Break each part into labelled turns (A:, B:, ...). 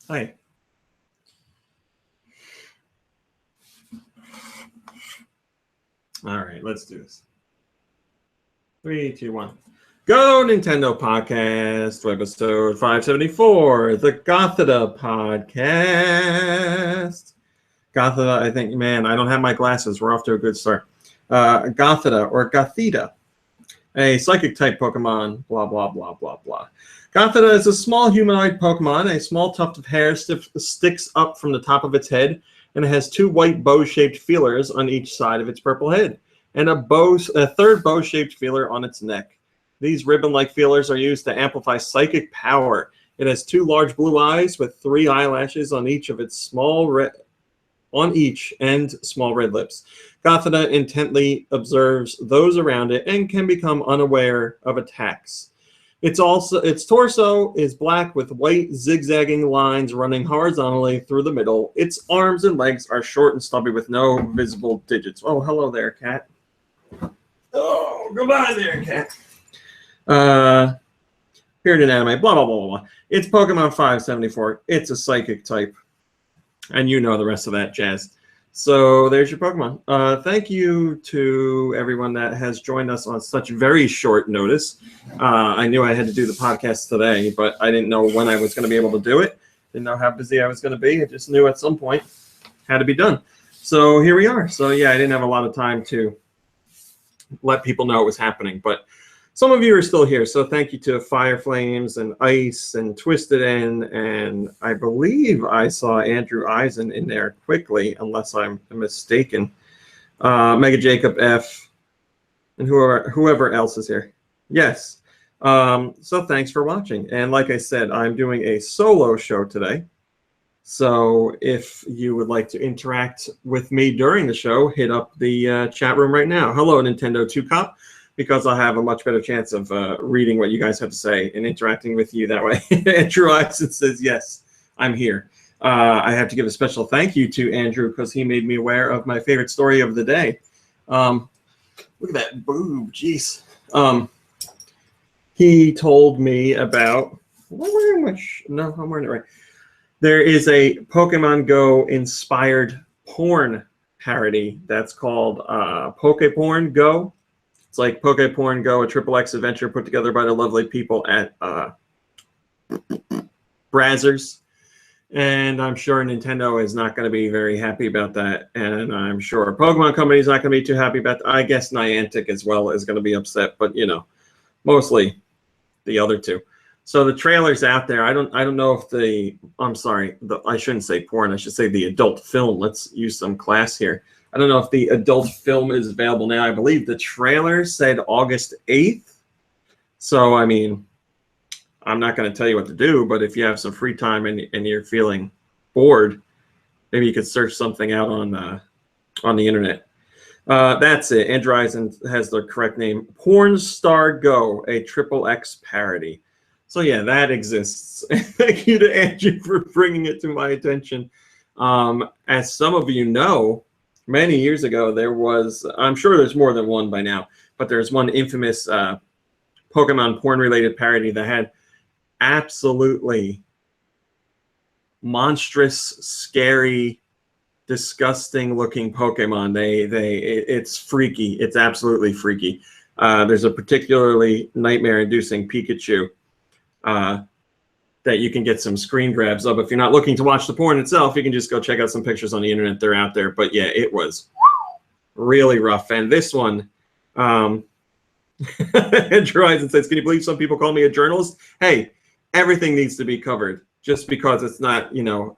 A: Hi. All right, let's do this. 3, 2, 1. Go Nintendo Podcast, Webisode 574, the Gothita Podcast. Gothita, I think, man, I don't have my glasses. We're off to a good start. Gothita or Gothita, a psychic type Pokemon, blah, blah, blah, blah, blah. Gothita is a small humanoid Pokemon. A small tuft of hair sticks up from the top of its head, and it has 2 white bow-shaped feelers on each side of its purple head, and a third bow-shaped feeler on its neck. These ribbon-like feelers are used to amplify psychic power. It has 2 large blue eyes with 3 eyelashes on each and small red lips. Gothita intently observes those around it and can become unaware of attacks. Its torso is black with white zigzagging lines running horizontally through the middle. Its arms and legs are short and stubby with no visible digits. Oh, hello there, cat. Oh, goodbye there, cat. Period anime, blah, blah, blah, blah. It's Pokemon 574. It's a psychic type. And you know the rest of that jazz. So there's your Pokemon. Thank you to everyone that has joined us on such very short notice. I knew I had to do the podcast today, but I didn't know when I was going to be able to do it. Didn't know how busy I was going to be. I just knew at some point it had to be done. So here we are. So yeah, I didn't have a lot of time to let people know it was happening, but some of you are still here, so thank you to Fire Flames and Ice and Twisted N, and I believe I saw Andrew Eisen in there quickly, unless I'm mistaken. Mega Jacob F, and whoever else is here. Yes. So thanks for watching. And like I said, I'm doing a solo show today. So if you would like to interact with me during the show, hit up the chat room right now. Hello, Nintendo 2 Cop. Because I'll have a much better chance of reading what you guys have to say and interacting with you that way. Andrew Eisen says, yes, I'm here. I have to give a special thank you to Andrew because he made me aware of my favorite story of the day. Look at that boob, jeez. He told me about, am I wearing my no, I'm wearing it right. There is a Pokemon Go inspired porn parody that's called Pokeporn Go. It's like Pokeporn Go, a XXX adventure put together by the lovely people at Brazzers. And I'm sure Nintendo is not going to be very happy about that. And I'm sure Pokemon Company is not going to be too happy about that. I guess Niantic as well is going to be upset, but you know, mostly the other two. So the trailer's out there. I don't know if I shouldn't say porn. I should say the adult film. Let's use some class here. I don't know if the adult film is available now. I believe the trailer said August 8th. So, I mean, I'm not going to tell you what to do, but if you have some free time and you're feeling bored, maybe you could search something out on the internet. That's it. Andrew Eisen has the correct name. Porn Star Go, a XXX parody. So, yeah, that exists. Thank you to Andrew for bringing it to my attention. As some of you know, many years ago, there was, I'm sure there's more than one by now, but there's one infamous Pokemon porn-related parody that had absolutely monstrous, scary, disgusting-looking Pokemon. It's freaky. It's absolutely freaky. There's a particularly nightmare-inducing Pikachu that you can get some screen grabs of. If you're not looking to watch the porn itself, you can just go check out some pictures on the internet. They're out there. But yeah, it was really rough. And this one, Andrew Eisen says, can you believe some people call me a journalist? Hey, everything needs to be covered. Just because it's not, you know,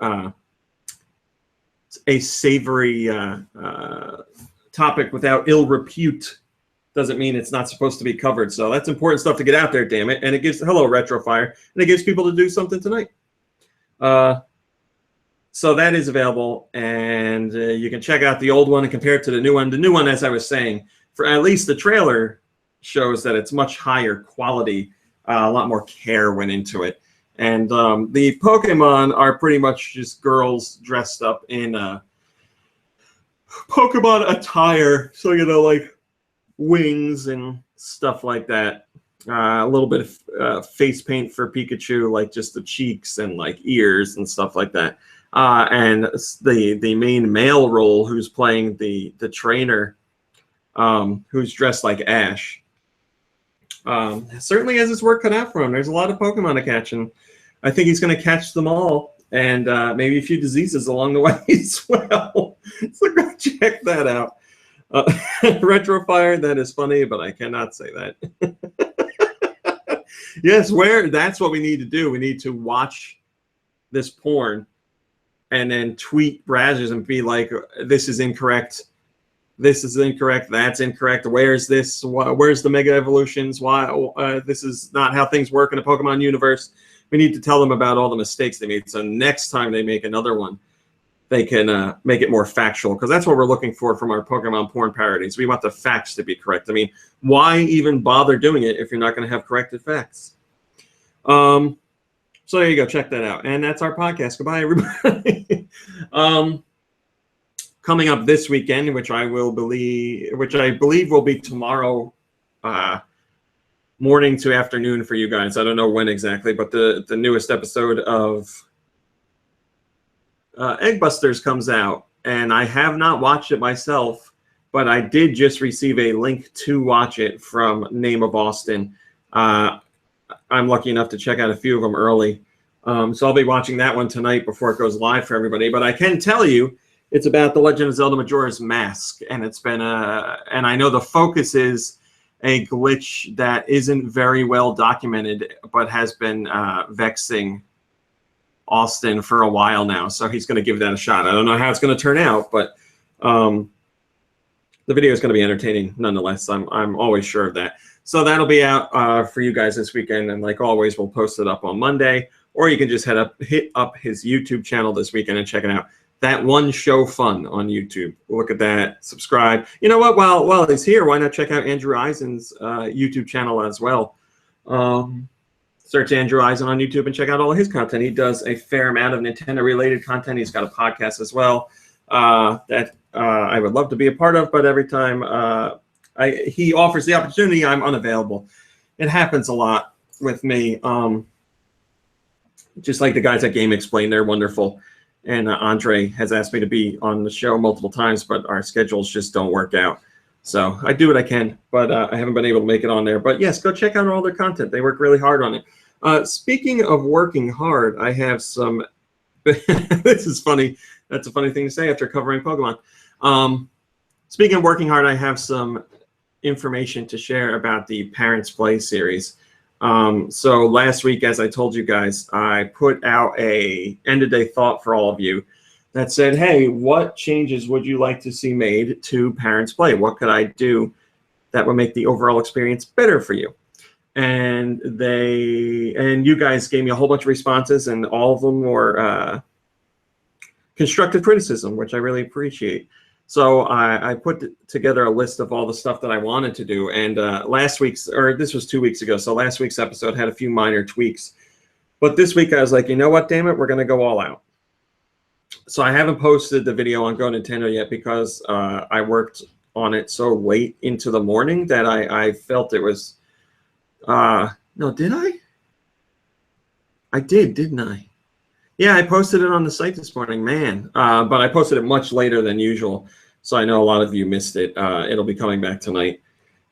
A: a savory topic without ill repute doesn't mean it's not supposed to be covered. So that's important stuff to get out there, damn it. And it gives, hello, Retrofire, and it gives people to do something tonight. So that is available, and you can check out the old one and compare it to the new one. The new one, as I was saying, for at least the trailer shows that it's much higher quality. A lot more care went into it. And the Pokemon are pretty much just girls dressed up in Pokemon attire. So, you know, like wings and stuff like that. a little bit of face paint for Pikachu, like just the cheeks and like ears and stuff like that. And the main male role, who's playing the trainer, who's dressed like Ash, certainly has his work cut out for him. There's a lot of Pokemon to catch, and I think he's going to catch them all, and maybe a few diseases along the way as well. So go check that out. Retrofire, that is funny, but I cannot say that. Yes, that's what we need to do. We need to watch this porn and then tweet Brazzers and be like, this is incorrect. This is incorrect. That's incorrect. Where's this? Where's the Mega Evolutions? Why? This is not how things work in the Pokemon universe. We need to tell them about all the mistakes they made. So next time they make another one, they can make it more factual, because that's what we're looking for from our Pokemon porn parodies. We want the facts to be correct. I mean, why even bother doing it if you're not going to have corrected facts? So there you go. Check that out. And that's our podcast. Goodbye, everybody. Coming up this weekend, which I believe will be tomorrow morning to afternoon for you guys. I don't know when exactly, but the newest episode of Egg Busters comes out, and I have not watched it myself, but I did just receive a link to watch it from Name of Austin. I'm lucky enough to check out a few of them early, so I'll be watching that one tonight before it goes live for everybody. But I can tell you, it's about The Legend of Zelda Majora's Mask, and it's been and I know the focus is a glitch that isn't very well documented, but has been vexing Austin for a while now, so he's going to give that a shot. I don't know how it's going to turn out, but the video is going to be entertaining nonetheless. I'm always sure of that. So that'll be out for you guys this weekend, and like always, we'll post it up on Monday, or you can just hit up his YouTube channel this weekend and check it out. That One Show Fun on YouTube. Look at that. Subscribe. You know what? While he's here, why not check out Andrew Eisen's YouTube channel as well? Search Andrew Eisen on YouTube and check out all of his content. He does a fair amount of Nintendo-related content. He's got a podcast as well that I would love to be a part of, but every time he offers the opportunity, I'm unavailable. It happens a lot with me. Just like the guys at Game Explain, they're wonderful. And Andre has asked me to be on the show multiple times, but our schedules just don't work out. So I do what I can, but I haven't been able to make it on there. But yes, go check out all their content. They work really hard on it. Speaking of working hard, I have some this is funny. That's a funny thing to say after covering Pokemon. Speaking of working hard, I have some information to share about the Parents Play series. So last week, as I told you guys, I put out a end-of-day thought for all of you that said, hey, what changes would you like to see made to Parents Play? What could I do that would make the overall experience better for you? And you guys gave me a whole bunch of responses, and all of them were constructive criticism, which I really appreciate. So I put together a list of all the stuff that I wanted to do. And this was 2 weeks ago, so last week's episode had a few minor tweaks. But this week I was like, you know what, damn it, we're going to go all out. So I haven't posted the video on GoNintendo yet because I worked on it so late into the morning that I felt it was... no, did I? I did, didn't I? Yeah, I posted it on the site this morning, man. But I posted it much later than usual, so I know a lot of you missed it. It'll be coming back tonight.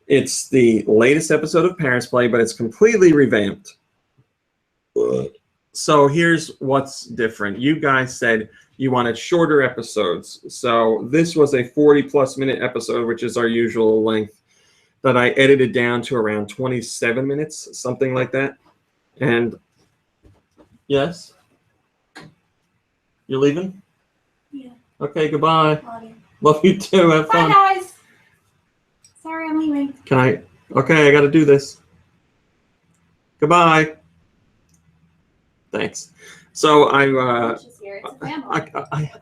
A: It's the latest episode of Parents Play, but it's completely revamped. So here's what's different. You guys said you wanted shorter episodes. So this was a 40-plus minute episode, which is our usual length, that I edited down to around 27 minutes, something like that. And yes? You're leaving?
B: Yeah.
A: Okay, goodbye.
B: Love you.
A: Love you too. Have fun.
B: Bye, guys. Sorry, I'm leaving.
A: Can I? Okay, I got to do this. Goodbye. Thanks. So I got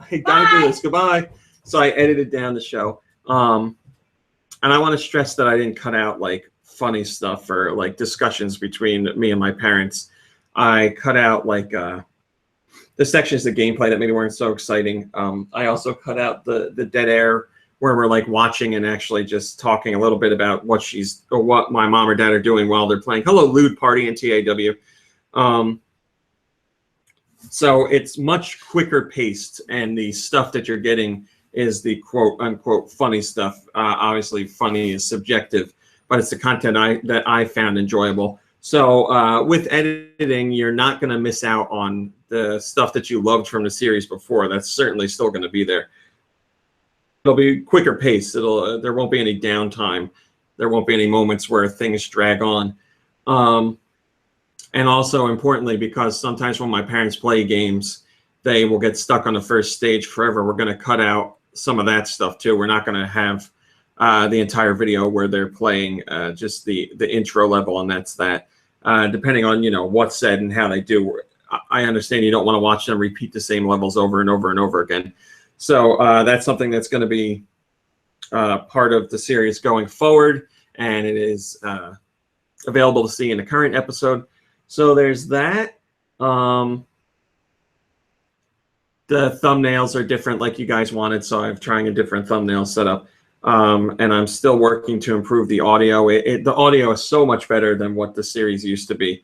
A: to do this. Goodbye. So I edited down the show. And I want to stress that I didn't cut out like funny stuff or like discussions between me and my parents. I cut out like the sections of gameplay that maybe weren't so exciting. I also cut out the dead air where we're like watching and actually just talking a little bit about what what my mom or dad are doing while they're playing. Hello, Lewd Party and TAW. So it's much quicker paced, and the stuff that you're getting is the quote unquote funny stuff. Obviously, funny is subjective, but it's the content that I found enjoyable. So with editing, you're not going to miss out on the stuff that you loved from the series before. That's certainly still going to be there. It'll be quicker pace. There won't be any downtime. There won't be any moments where things drag on. And also importantly, because sometimes when my parents play games, they will get stuck on the first stage forever. We're going to cut out some of that stuff too. We're not going to have the entire video where they're playing just the intro level, and that's that. Depending on what's said and how they do. I understand you don't want to watch them repeat the same levels over and over and over again. So that's something that's going to be part of the series going forward, and it is available to see in the current episode. So there's that. The thumbnails are different like you guys wanted, so I'm trying a different thumbnail setup. And I'm still working to improve the audio. The audio is so much better than what the series used to be.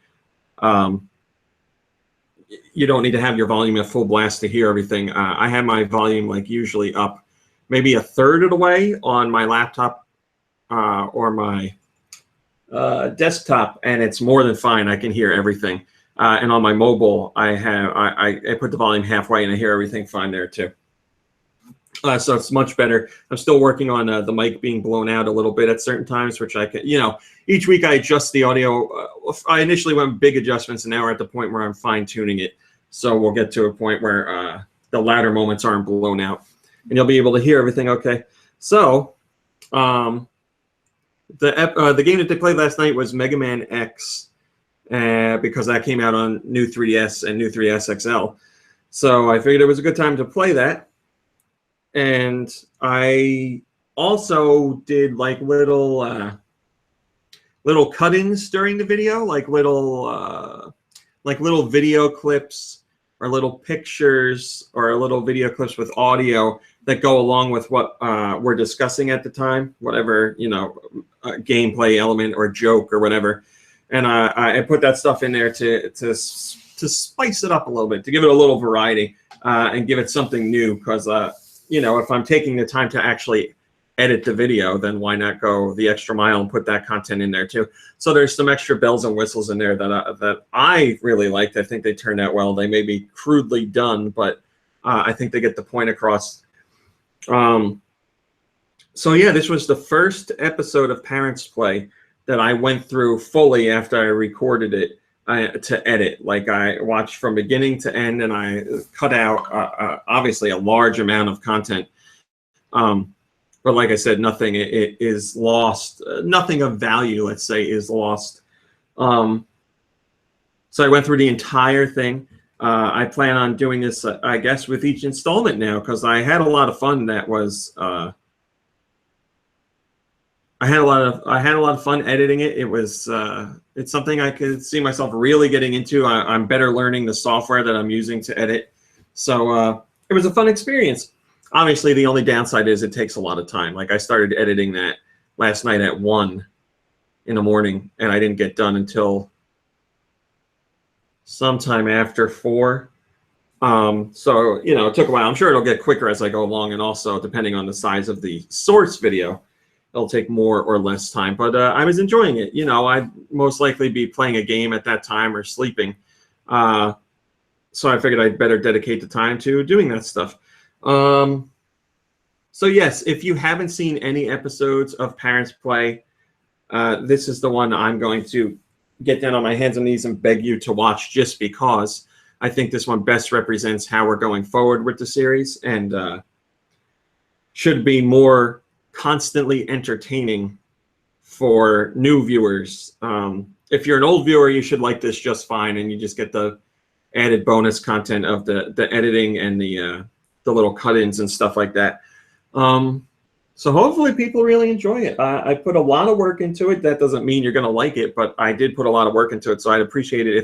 A: You don't need to have your volume at full blast to hear everything. I have my volume like usually up maybe a third of the way on my laptop or my desktop, and it's more than fine. I can hear everything. And on my mobile, I put the volume halfway, and I hear everything fine there too. So it's much better. I'm still working on the mic being blown out a little bit at certain times, which I can, each week I adjust the audio. I initially went big adjustments, and now we're at the point where I'm fine tuning it. So we'll get to a point where the latter moments aren't blown out, and you'll be able to hear everything okay. So the game that they played last night was Mega Man X, because that came out on new 3DS and new 3DS XL. So I figured it was a good time to play that. And I also did like little cut-ins during the video, like little video clips or little pictures or little video clips with audio that go along with what we're discussing at the time, whatever gameplay element or joke or whatever. And I put that stuff in there to spice it up a little bit, to give it a little variety and give it something new, because if I'm taking the time to actually edit the video, then why not go the extra mile and put that content in there too? So there's some extra bells and whistles in there that I really liked. I think they turned out well. They may be crudely done, but I think they get the point across. So yeah, this was the first episode of Parents Play that I went through fully after I recorded it to edit. Like, I watched from beginning to end, and I cut out obviously a large amount of content. But like I said, nothing is lost. Nothing of value, let's say, is lost. So I went through the entire thing. I plan on doing this, I guess, with each installment now, because I had a lot of fun. That was I had a lot of fun editing it. It was it's something I could see myself really getting into. I'm better learning the software that I'm using to edit. So it was a fun experience. Obviously, the only downside is it takes a lot of time. Like, I started editing that last night at 1 in the morning, and I didn't get done until sometime after 4. So, it took a while. I'm sure it'll get quicker as I go along, and also depending on the size of the source video, it'll take more or less time. But I was enjoying it. I'd most likely be playing a game at that time or sleeping. So I figured I'd better dedicate the time to doing that stuff. So yes, if you haven't seen any episodes of Parents Play, this is the one I'm going to get down on my hands and knees and beg you to watch, just because I think this one best represents how we're going forward with the series, and should be more constantly entertaining for new viewers. If you're an old viewer, you should like this just fine, and you just get the added bonus content of the editing and the little cut-ins and stuff like that. So hopefully people really enjoy it. I put a lot of work into it. That doesn't mean you're going to like it, but I did put a lot of work into it. So I'd appreciate it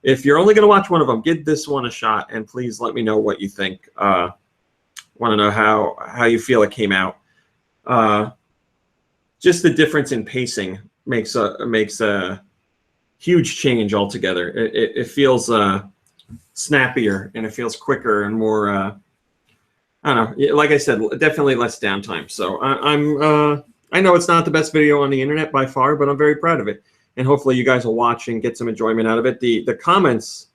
A: if you're only going to watch one of them, give this one a shot, and please let me know what you think. Want to know how you feel it came out. Just the difference in pacing makes a huge change altogether. It feels snappier, and it feels quicker and more. I don't know. Like I said, definitely less downtime. So I know it's not the best video on the internet by far, but I'm very proud of it, and hopefully you guys will watch and get some enjoyment out of it. The comments.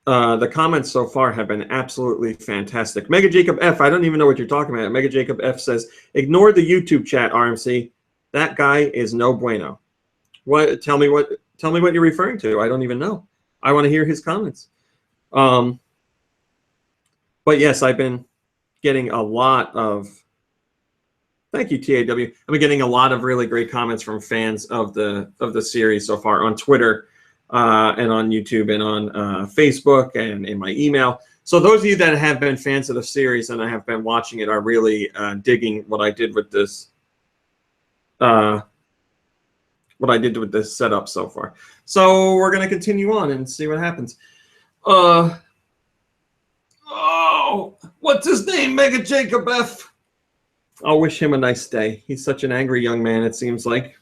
A: The comments so far have been absolutely fantastic. Mega Jacob F, I don't even know what you're talking about. Mega Jacob F says, ignore the YouTube chat, RMC. That guy is no bueno. What? Tell me what you're referring to. I don't even know. I want to hear his comments. But yes, I've been getting a lot of. Thank you, TAW. I've been getting a lot of really great comments from fans of the series so far on Twitter. And on YouTube and on Facebook and in my email. So those of you that have been fans of the series and I have been watching it are really digging what I did with this. What I did with this setup so far. So we're gonna continue on and see what happens. Oh, what's his name? Mega Jacob F. I'll wish him a nice day. He's such an angry young man. It seems like.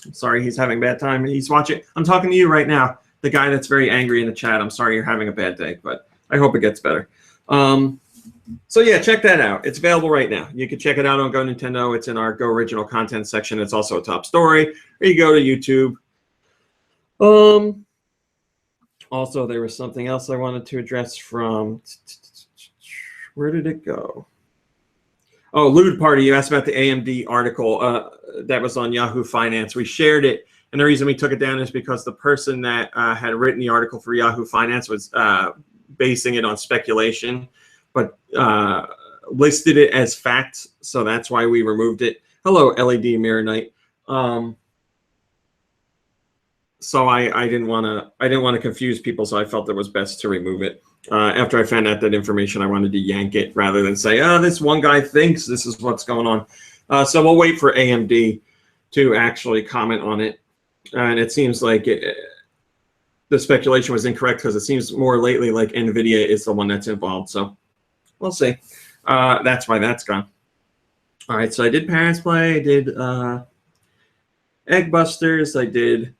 A: I'm sorry he's having a bad time. He's watching. I'm talking to you right now, the guy that's very angry in the chat. I'm sorry you're having a bad day, but I hope it gets better. So yeah, check that out. It's available right now. You can check it out on GoNintendo. It's in our Go Original Content section. It's also a top story. Or you go to YouTube. Also, there was something else I wanted to address from. Where did it go? Oh, Lewd Party, you asked about the AMD article that was on Yahoo Finance. We shared it, and the reason we took it down is because the person that had written the article for Yahoo Finance was basing it on speculation, but listed it as fact, so that's why we removed it. Hello, LED Mirror Knight. So I didn't want to confuse people, so I felt it was best to remove it. After I found out that information, I wanted to yank it rather than say, oh, this one guy thinks this is what's going on. So we'll wait for AMD to actually comment on it. And it seems like the speculation was incorrect because it seems more lately like NVIDIA is the one that's involved. So we'll see. That's why that's gone. All right, so I did Parents Play. I did Egg Busters. I did...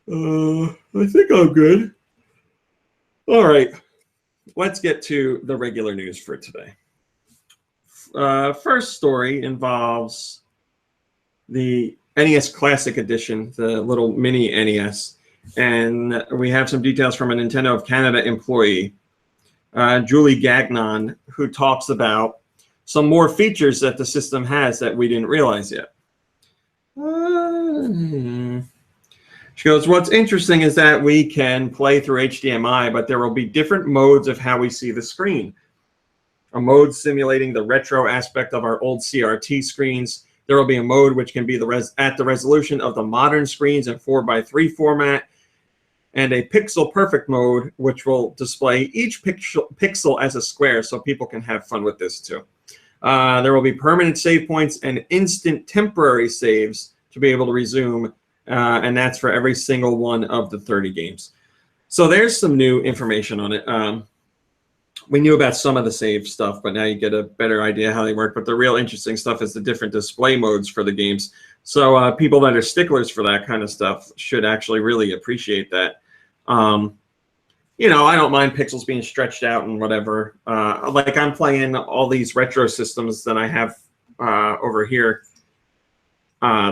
A: I think I'm good. All right, let's get to the regular news for today. First story involves the NES Classic Edition, the little mini NES, and we have some details from a Nintendo of Canada employee, Julie Gagnon, who talks about some more features that the system has that we didn't realize yet. She goes, what's interesting is that we can play through HDMI, but there will be different modes of how we see the screen. A mode simulating the retro aspect of our old CRT screens. There will be a mode which can be at the resolution of the modern screens in 4:3 format, and a pixel perfect mode, which will display each pixel as a square so people can have fun with this too. There will be permanent save points and instant temporary saves to be able to resume. And that's for every single one of the 30 games. So there's some new information on it. We knew about some of the save stuff, but now you get a better idea how they work. But the real interesting stuff is the different display modes for the games. So people that are sticklers for that kind of stuff should actually really appreciate that. You know, I don't mind pixels being stretched out and whatever. Like I'm playing all these retro systems that I have over here.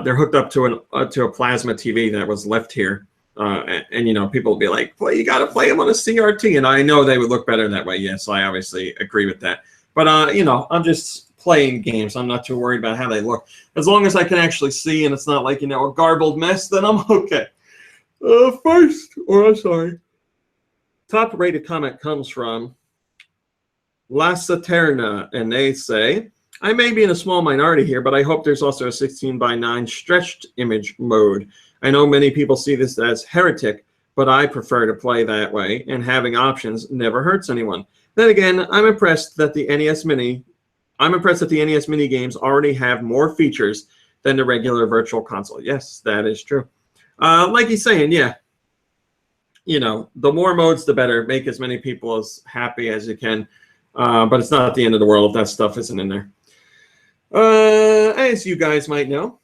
A: They're hooked up to a plasma TV that was left here, and you know, people will be like, "Well, you got to play them on a CRT," and I know they would look better that way. Yes, I obviously agree with that. But you know, I'm just playing games. I'm not too worried about how they look. As long as I can actually see, and it's not like, you know, a garbled mess, then I'm okay. Top rated comment comes from La Saterna, and they say, I may be in a small minority here, but I hope there's also a 16:9 stretched image mode. I know many people see this as heretic, but I prefer to play that way, and having options never hurts anyone. Then again, I'm impressed that the NES Mini games already have more features than the regular Virtual Console. Yes, that is true. Like he's saying, yeah. the more modes, the better. Make as many people as happy as you can. But it's not the end of the world if that stuff isn't in there. As you guys might know,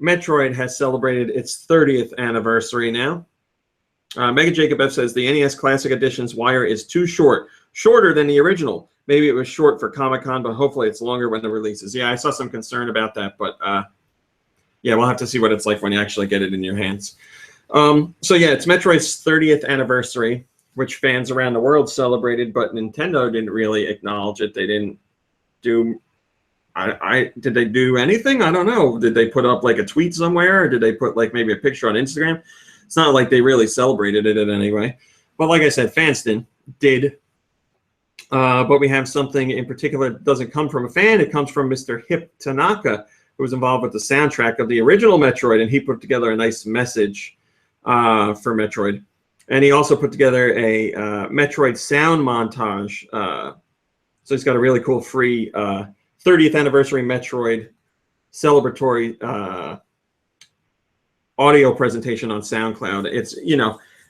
A: Metroid has celebrated its 30th anniversary now. Mega Jacob F says the NES Classic Edition's wire is too short, shorter than the original. Maybe it was short for Comic-Con, but hopefully it's longer when it releases. Yeah, I saw some concern about that, but yeah, we'll have to see what it's like when you actually get it in your hands. So yeah, it's Metroid's 30th anniversary, which fans around the world celebrated, but Nintendo didn't really acknowledge it. They didn't do. Did they do anything? I don't know. Did they put up like a tweet somewhere, or did they put like maybe a picture on Instagram? It's not like they really celebrated it in any way. But like I said, fans did. But we have something in particular that doesn't come from a fan. It comes from Mr. Hip Tanaka, who was involved with the soundtrack of the original Metroid, and he put together a nice message for Metroid. And he also put together a Metroid sound montage. So he's got a really cool free 30th anniversary Metroid celebratory audio presentation on SoundCloud.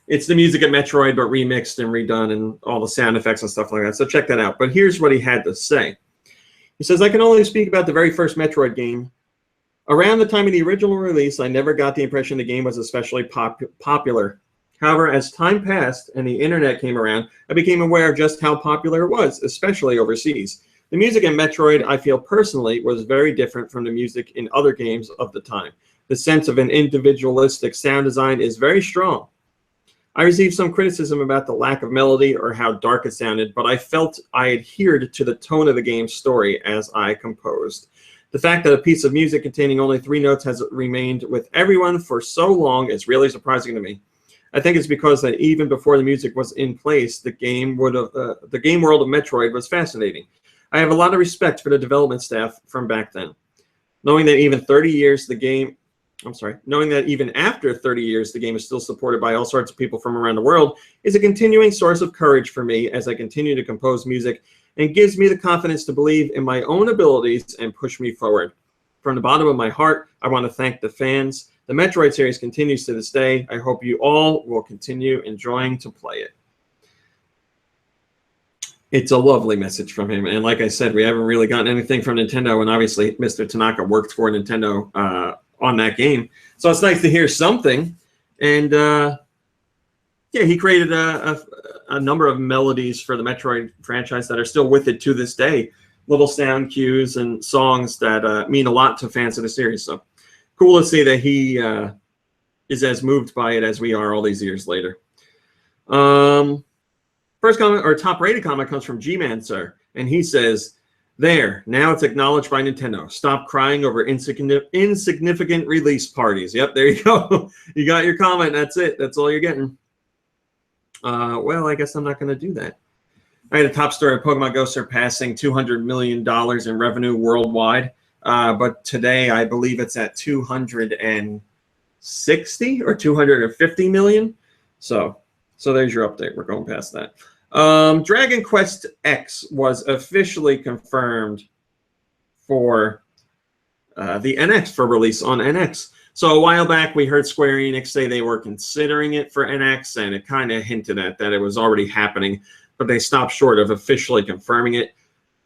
A: It's the music of Metroid, but remixed and redone and all the sound effects and stuff like that. So check that out. But here's what he had to say. He says, I can only speak about the very first Metroid game. Around the time of the original release, I never got the impression the game was especially popular. However, as time passed and the internet came around, I became aware of just how popular it was, especially overseas. The music in Metroid, I feel personally, was very different from the music in other games of the time. The sense of an individualistic sound design is very strong. I received some criticism about the lack of melody or how dark it sounded, but I felt I adhered to the tone of the game's story as I composed. The fact that a piece of music containing only 3 notes has remained with everyone for so long is really surprising to me. I think it's because that even before the music was in place, the game world of Metroid was fascinating. I have a lot of respect for the development staff from back then. Knowing that even after 30 years, the game is still supported by all sorts of people from around the world is a continuing source of courage for me as I continue to compose music and gives me the confidence to believe in my own abilities and push me forward. From the bottom of my heart, I want to thank the fans. The Metroid series continues to this day. I hope you all will continue enjoying to play it. It's a lovely message from him. And like I said, we haven't really gotten anything from Nintendo. And obviously, Mr. Tanaka worked for Nintendo on that game. So it's nice to hear something. And yeah, he created a number of melodies for the Metroid franchise that are still with it to this day. Little sound cues and songs that mean a lot to fans of the series. So cool to see that he is as moved by it as we are all these years later. First comment, or top-rated comment, comes from G-Man, sir. And he says, there, now it's acknowledged by Nintendo. Stop crying over insignificant release parties. Yep, there you go. You got your comment. That's it. That's all you're getting. Well, I guess I'm not going to do that. All right, the top story of Pokemon Go surpassing $200 million in revenue worldwide. But today, I believe it's at 260 or 250 million. So there's your update. We're going past that. Dragon Quest X was officially confirmed for the NX, for release on NX. So a while back, we heard Square Enix say they were considering it for NX, and it kind of hinted at that it was already happening, but they stopped short of officially confirming it.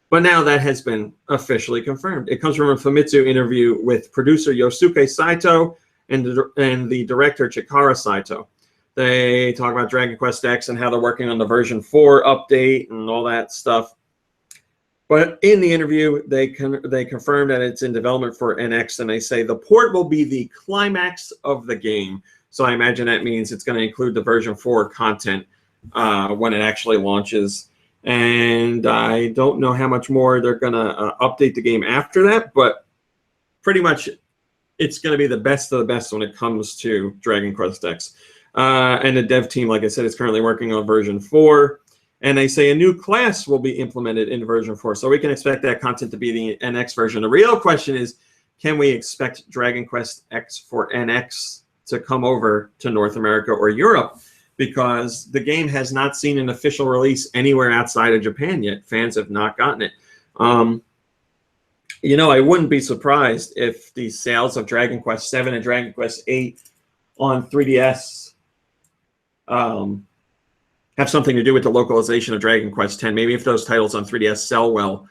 A: But now that has been officially confirmed. It comes from a Famitsu interview with producer Yosuke Saito and the director Chikara Saito. They talk about Dragon Quest X and how they're working on the version 4 update and all that stuff. But in the interview, they confirm that it's in development for NX, and they say the port will be the climax of the game. So I imagine that means it's going to include the version 4 content when it actually launches. And I don't know how much more they're going to update the game after that, but pretty much it's going to be the best of the best when it comes to Dragon Quest X. And the dev team, like I said, is currently working on version 4. And they say a new class will be implemented in version 4. So we can expect that content to be the NX version. The real question is, can we expect Dragon Quest X for NX to come over to North America or Europe? Because the game has not seen an official release anywhere outside of Japan yet. Fans have not gotten it. You know, I wouldn't be surprised if the sales of Dragon Quest 7 and Dragon Quest 8 on 3DS have something to do with the localization of Dragon Quest X. Maybe if those titles on 3DS sell well,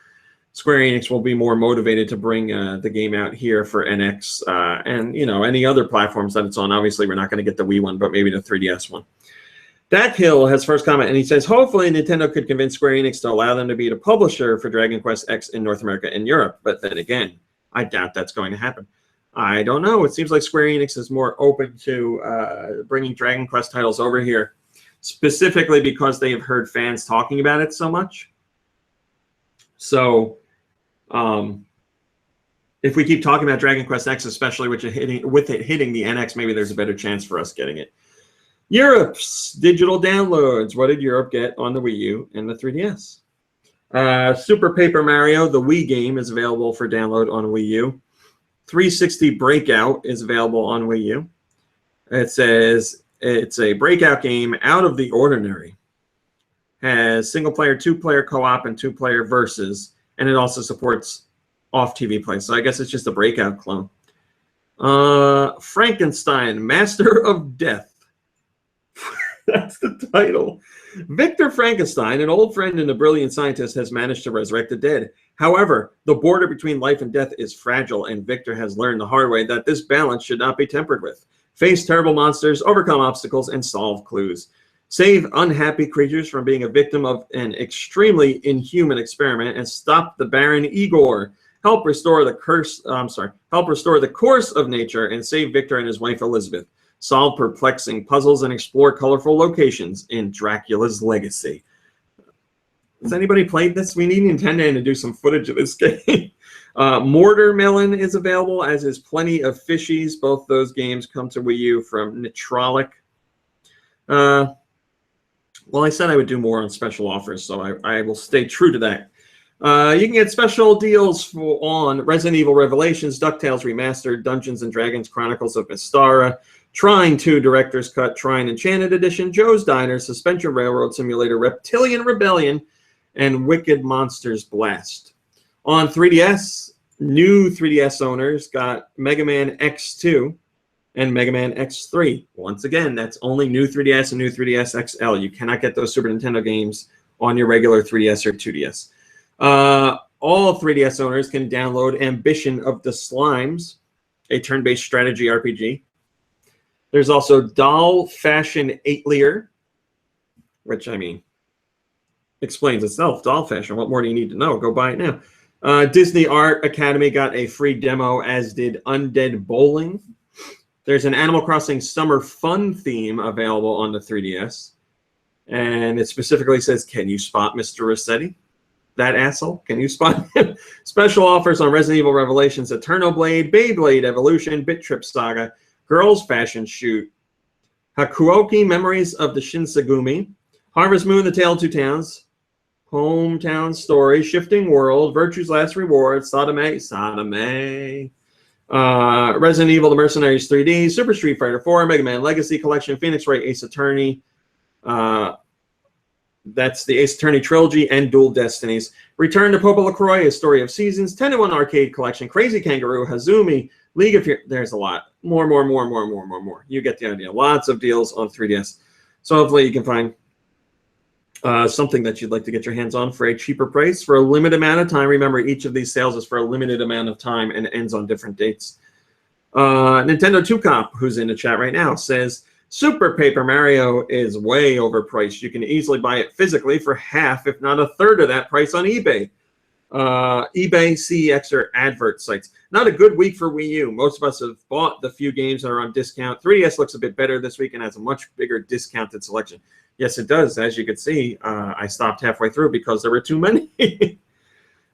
A: Square Enix will be more motivated to bring the game out here for NX and, you know, any other platforms that it's on. Obviously, we're not going to get the Wii one, but maybe the 3DS one. Dak Hill has first comment, and he says, hopefully Nintendo could convince Square Enix to allow them to be the publisher for Dragon Quest X in North America and Europe. But then again, I doubt that's going to happen. I don't know. It seems like Square Enix is more open to bringing Dragon Quest titles over here, specifically because they have heard fans talking about it so much. So if we keep talking about Dragon Quest X, especially with it hitting the NX, maybe there's a better chance for us getting it. Europe's digital downloads. What did Europe get on the Wii U and the 3DS? Super Paper Mario, the Wii game, is available for download on Wii U. 360 Breakout is available on Wii U. It says it's a breakout game out of the ordinary. Has single-player, two-player co-op, and two-player versus. And it also supports off-TV play. So I guess it's just a breakout clone. Frankenstein, Master of Death. That's the title. Victor Frankenstein, an old friend and a brilliant scientist, has managed to resurrect the dead. However, the border between life and death is fragile, and Victor has learned the hard way that this balance should not be tampered with. Face terrible monsters, overcome obstacles, and solve clues. Save unhappy creatures from being a victim of an extremely inhuman experiment, and stop the Baron Igor. Help restore the course of nature, and save Victor and his wife Elizabeth. Solve perplexing puzzles and explore colorful locations in Dracula's Legacy. Has anybody played this? We need Nintendo to do some footage of this game. Mortarmelon is available, as is Plenty of Fishies. Both those games come to Wii U from Nitrolic. Well, I said I would do more on special offers, so I will stay true to that. You can get special deals on Resident Evil Revelations, DuckTales Remastered, Dungeons & Dragons Chronicles of Mystara, Trine 2 Director's Cut, Trine Enchanted Edition, Joe's Diner, Suspension Railroad Simulator, Reptilian Rebellion, and Wicked Monsters Blast. On 3DS, new 3DS owners got Mega Man X2 and Mega Man X3. Once again, that's only new 3DS and new 3DS XL. You cannot get those Super Nintendo games on your regular 3DS or 2DS. All 3DS owners can download Ambition of the Slimes, a turn-based strategy RPG. There's also Doll Fashion 8-Leer, which, I mean, explains itself. Doll Fashion, what more do you need to know? Go buy it now. Disney Art Academy got a free demo, as did Undead Bowling. There's an Animal Crossing Summer Fun theme available on the 3DS. And it specifically says, can you spot Mr. Rossetti? That asshole? Can you spot him? Special offers on Resident Evil Revelations, Eterno Blade, Beyblade Evolution, Bit Trip Saga, Girls Fashion Shoot, Hakuoki Memories of the Shinsegumi, Harvest Moon, The Tale of Two Towns, Hometown Story, Shifting World, Virtue's Last Reward, Sadame, Resident Evil The Mercenaries 3D, Super Street Fighter 4, Mega Man Legacy Collection, Phoenix Wright Ace Attorney, that's the Ace Attorney Trilogy, and Dual Destinies. Return to Popo LaCroix, A Story of Seasons, 10-1 Arcade Collection, Crazy Kangaroo, Hazumi, League of Heroes. There's a lot. More. You get the idea. Lots of deals on 3DS. So hopefully you can find something that you'd like to get your hands on for a cheaper price for a limited amount of time. Remember, each of these sales is for a limited amount of time and ends on different dates. Nintendo 2Comp, who's in the chat right now, says, Super Paper Mario is way overpriced. You can easily buy it physically for half, if not a third of that price on eBay. eBay, CEX, or advert sites. Not a good week for Wii U. Most of us have bought the few games that are on discount. 3DS looks a bit better this week and has a much bigger discounted selection. Yes, it does. As you can see, I stopped halfway through because there were too many.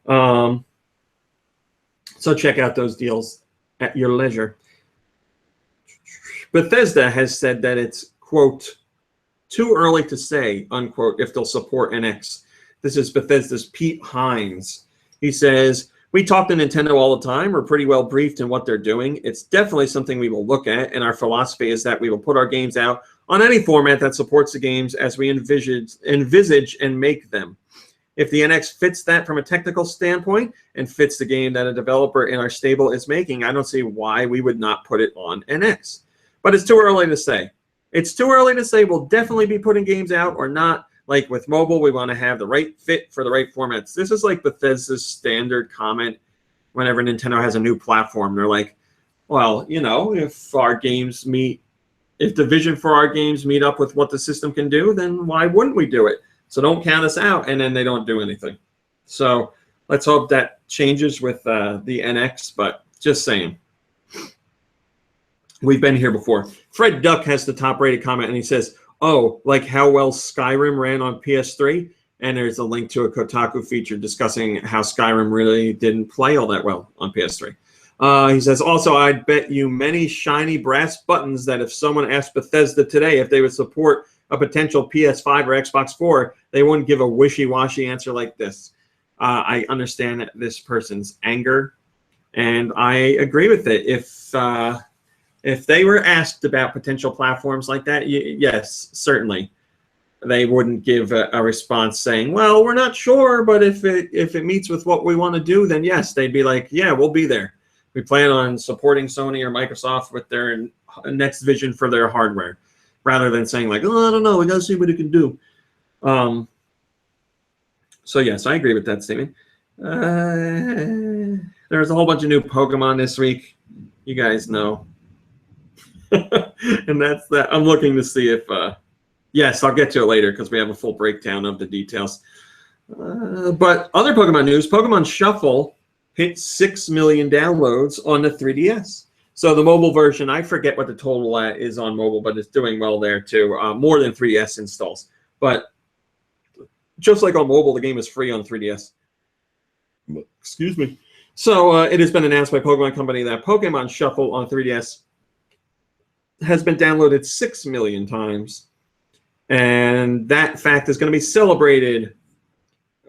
A: So check out those deals at your leisure. Bethesda has said that it's, quote, too early to say, unquote, if they'll support NX. This is Bethesda's Pete Hines. He says, we talk to Nintendo all the time. We're pretty well briefed in what they're doing. It's definitely something we will look at, and our philosophy is that we will put our games out on any format that supports the games as we envisage and make them. If the NX fits that from a technical standpoint and fits the game that a developer in our stable is making, I don't see why we would not put it on NX. But it's too early to say. It's too early to say we'll definitely be putting games out or not. Like with mobile, we want to have the right fit for the right formats. This is like Bethesda's standard comment whenever Nintendo has a new platform. They're like, well, you know, if the vision for our games meet up with what the system can do, then why wouldn't we do it? So don't count us out, and then they don't do anything. So let's hope that changes with the NX, but just saying. We've been here before. Fred Duck has the top-rated comment, and he says, oh, like how well Skyrim ran on PS3? And there's a link to a Kotaku feature discussing how Skyrim really didn't play all that well on PS3. He says, also, I'd bet you many shiny brass buttons that if someone asked Bethesda today if they would support a potential PS5 or Xbox 4, they wouldn't give a wishy-washy answer like this. I understand this person's anger, and I agree with it. If they were asked about potential platforms like that, yes, certainly. They wouldn't give a response saying, well, we're not sure, but if it meets with what we want to do, then yes, they'd be like, yeah, we'll be there. We plan on supporting Sony or Microsoft with their next vision for their hardware, rather than saying like, oh, I don't know, we got to see what it can do. So yes, I agree with that statement. There's a whole bunch of new Pokemon this week. You guys know. And that's that. I'm looking to see if, yes, I'll get to it later because we have a full breakdown of the details. But other Pokemon news, Pokemon Shuffle hit 6 million downloads on the 3DS. So the mobile version, I forget what the total is on mobile, but it's doing well there too. More than 3DS installs. But just like on mobile, the game is free on 3DS. Excuse me. So it has been announced by Pokemon Company that Pokemon Shuffle on 3DS has been downloaded 6 million times. And that fact is going to be celebrated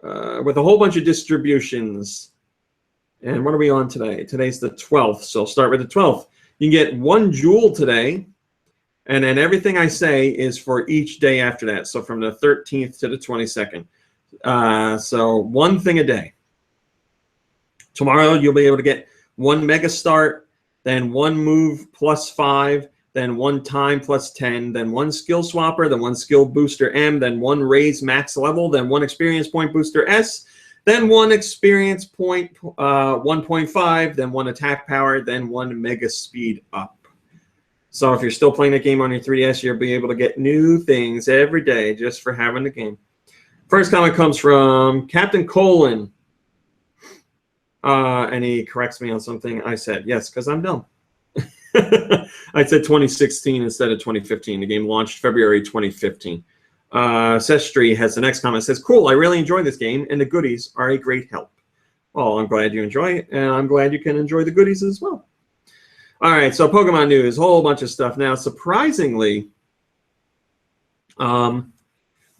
A: with a whole bunch of distributions. And what are we on today? Today's the 12th, so I'll start with the 12th. You can get 1 jewel today, and then everything I say is for each day after that. So from the 13th to the 22nd. So 1 thing a day. Tomorrow you'll be able to get 1 Mega Start, then 1 Move plus 5, then 1 Time plus 10, then 1 Skill Swapper, then 1 Skill Booster M, then 1 Raise Max Level, then 1 Experience Point Booster S, then 1 Experience Point 1.5, then 1 Attack Power, then 1 Mega Speed Up. So if you're still playing the game on your 3DS, you'll be able to get new things every day just for having the game. First comment comes from Captain Colon. And he corrects me on something I said. Yes, because I'm dumb. I said 2016 instead of 2015. The game launched February 2015. Sestri has the next comment. It says, cool, I really enjoy this game, and the goodies are a great help. Well, I'm glad you enjoy it, and I'm glad you can enjoy the goodies as well. All right, so Pokemon news, a whole bunch of stuff. Now, surprisingly, so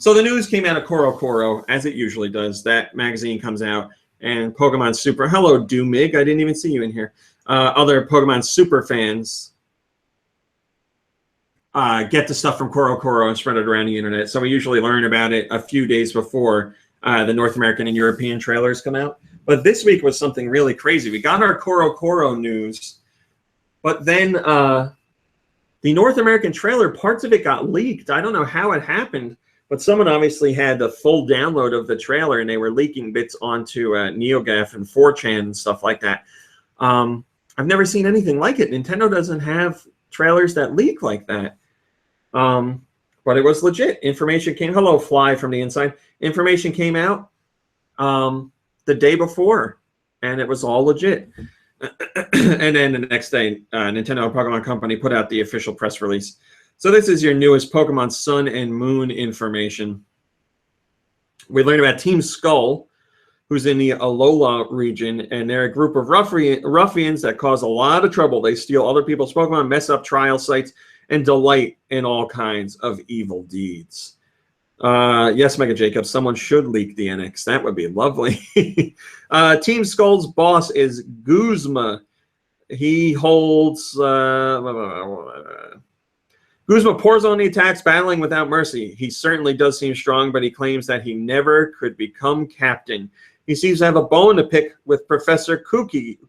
A: the news came out of Koro, as it usually does. That magazine comes out, and Pokemon Super. Hello, Doomig. I didn't even see you in here. Other Pokemon Super fans get the stuff from Koro and spread it around the internet. So we usually learn about it a few days before the North American and European trailers come out. But this week was something really crazy. We got our Koro news, but then the North American trailer, parts of it got leaked. I don't know how it happened, but someone obviously had the full download of the trailer, and they were leaking bits onto NeoGAF and 4chan and stuff like that. I've never seen anything like it. Nintendo doesn't have trailers that leak like that. But it was legit. Information came. Hello, Fly from the inside. Information came out the day before, and it was all legit. And then the next day, Nintendo Pokemon Company put out the official press release. So this is your newest Pokemon Sun and Moon information. We learned about Team Skull, who's in the Alola region, and they're a group of ruffians that cause a lot of trouble. They steal other people's Pokemon, mess up trial sites, and delight in all kinds of evil deeds. Yes, Mega Jacob, someone should leak the NX. That would be lovely. Team Skull's boss is Guzma. He holds... Guzma pours on the attacks, battling without mercy. He certainly does seem strong, but he claims that he never could become captain. He seems to have a bone to pick with Professor Kukui.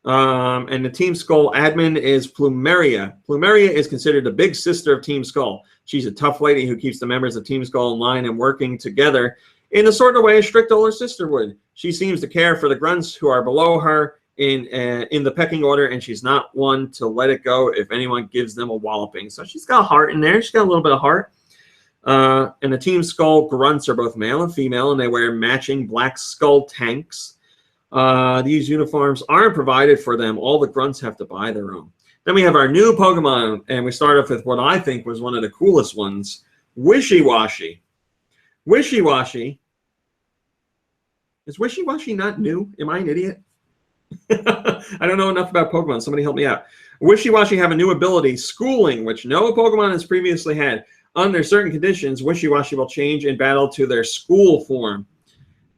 A: And the Team Skull admin is Plumeria. Plumeria is considered the big sister of Team Skull. She's a tough lady who keeps the members of Team Skull in line and working together in the sort of way a strict older sister would. She seems to care for the grunts who are below her in the pecking order, and she's not one to let it go if anyone gives them a walloping. So she's got a heart in there. She's got a little bit of heart. And the Team Skull grunts are both male and female, and they wear matching black skull tanks. These uniforms aren't provided for them. All the grunts have to buy their own. Then we have our new Pokemon, and we start off with what I think was one of the coolest ones, Wishy-Washy. Wishy-Washy. Is Wishy-Washy not new? Am I an idiot? I don't know enough about Pokemon. Somebody help me out. Wishy-Washy have a new ability, Schooling, which no Pokemon has previously had. Under certain conditions, Wishy-Washy will change in battle to their school form.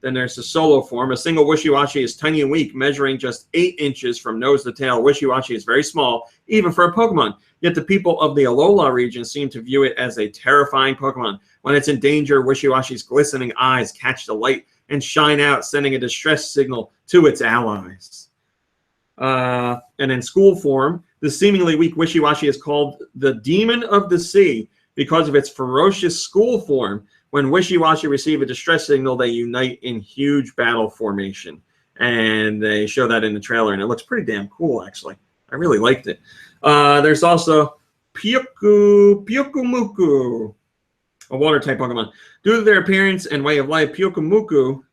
A: Then there's the solo form. A single Wishy-Washy is tiny and weak, measuring just 8 inches from nose to tail. Wishy-Washy is very small, even for a Pokemon. Yet the people of the Alola region seem to view it as a terrifying Pokemon. When it's in danger, Wishy-Washy's glistening eyes catch the light and shine out, sending a distress signal to its allies. And in school form, the seemingly weak Wishy-Washy is called the Demon of the Sea because of its ferocious school form. When Wishy-Washy receive a distress signal, they unite in huge battle formation. And they show that in the trailer, and it looks pretty damn cool, actually. I really liked it. There's also Pyukumuku, a water-type Pokemon. Due to their appearance and way of life, Pyukumuku,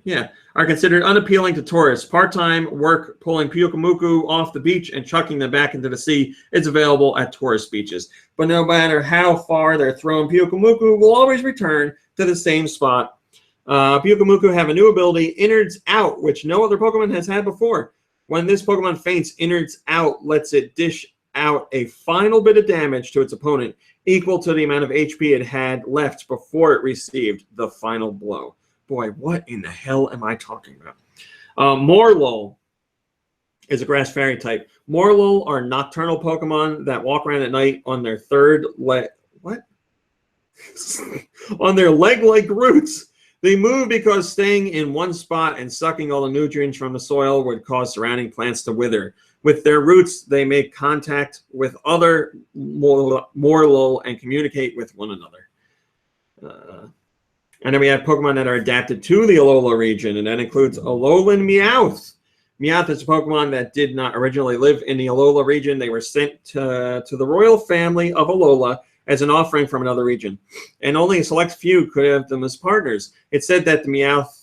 A: yeah, are considered unappealing to tourists. Part-time work pulling Pyukumuku off the beach and chucking them back into the sea is available at tourist beaches. But no matter how far they're thrown, Pyukumuku will always return to the same spot. Pyukumuku have a new ability, Innards Out, which no other Pokemon has had before. When this Pokemon faints, Innards Out lets it dish out a final bit of damage to its opponent, equal to the amount of HP it had left before it received the final blow. Boy, what in the hell am I talking about? Morlul is a grass fairy type. Morlul are nocturnal Pokemon that walk around at night on their third leg. What? On their leg-like roots. They move because staying in one spot and sucking all the nutrients from the soil would cause surrounding plants to wither. With their roots, they make contact with other Morlul and communicate with one another. And then we have Pokemon that are adapted to the Alola region, and that includes Alolan Meowth. Meowth is a Pokemon that did not originally live in the Alola region. They were sent to the royal family of Alola as an offering from another region, and only a select few could have them as partners. It said that the Meowth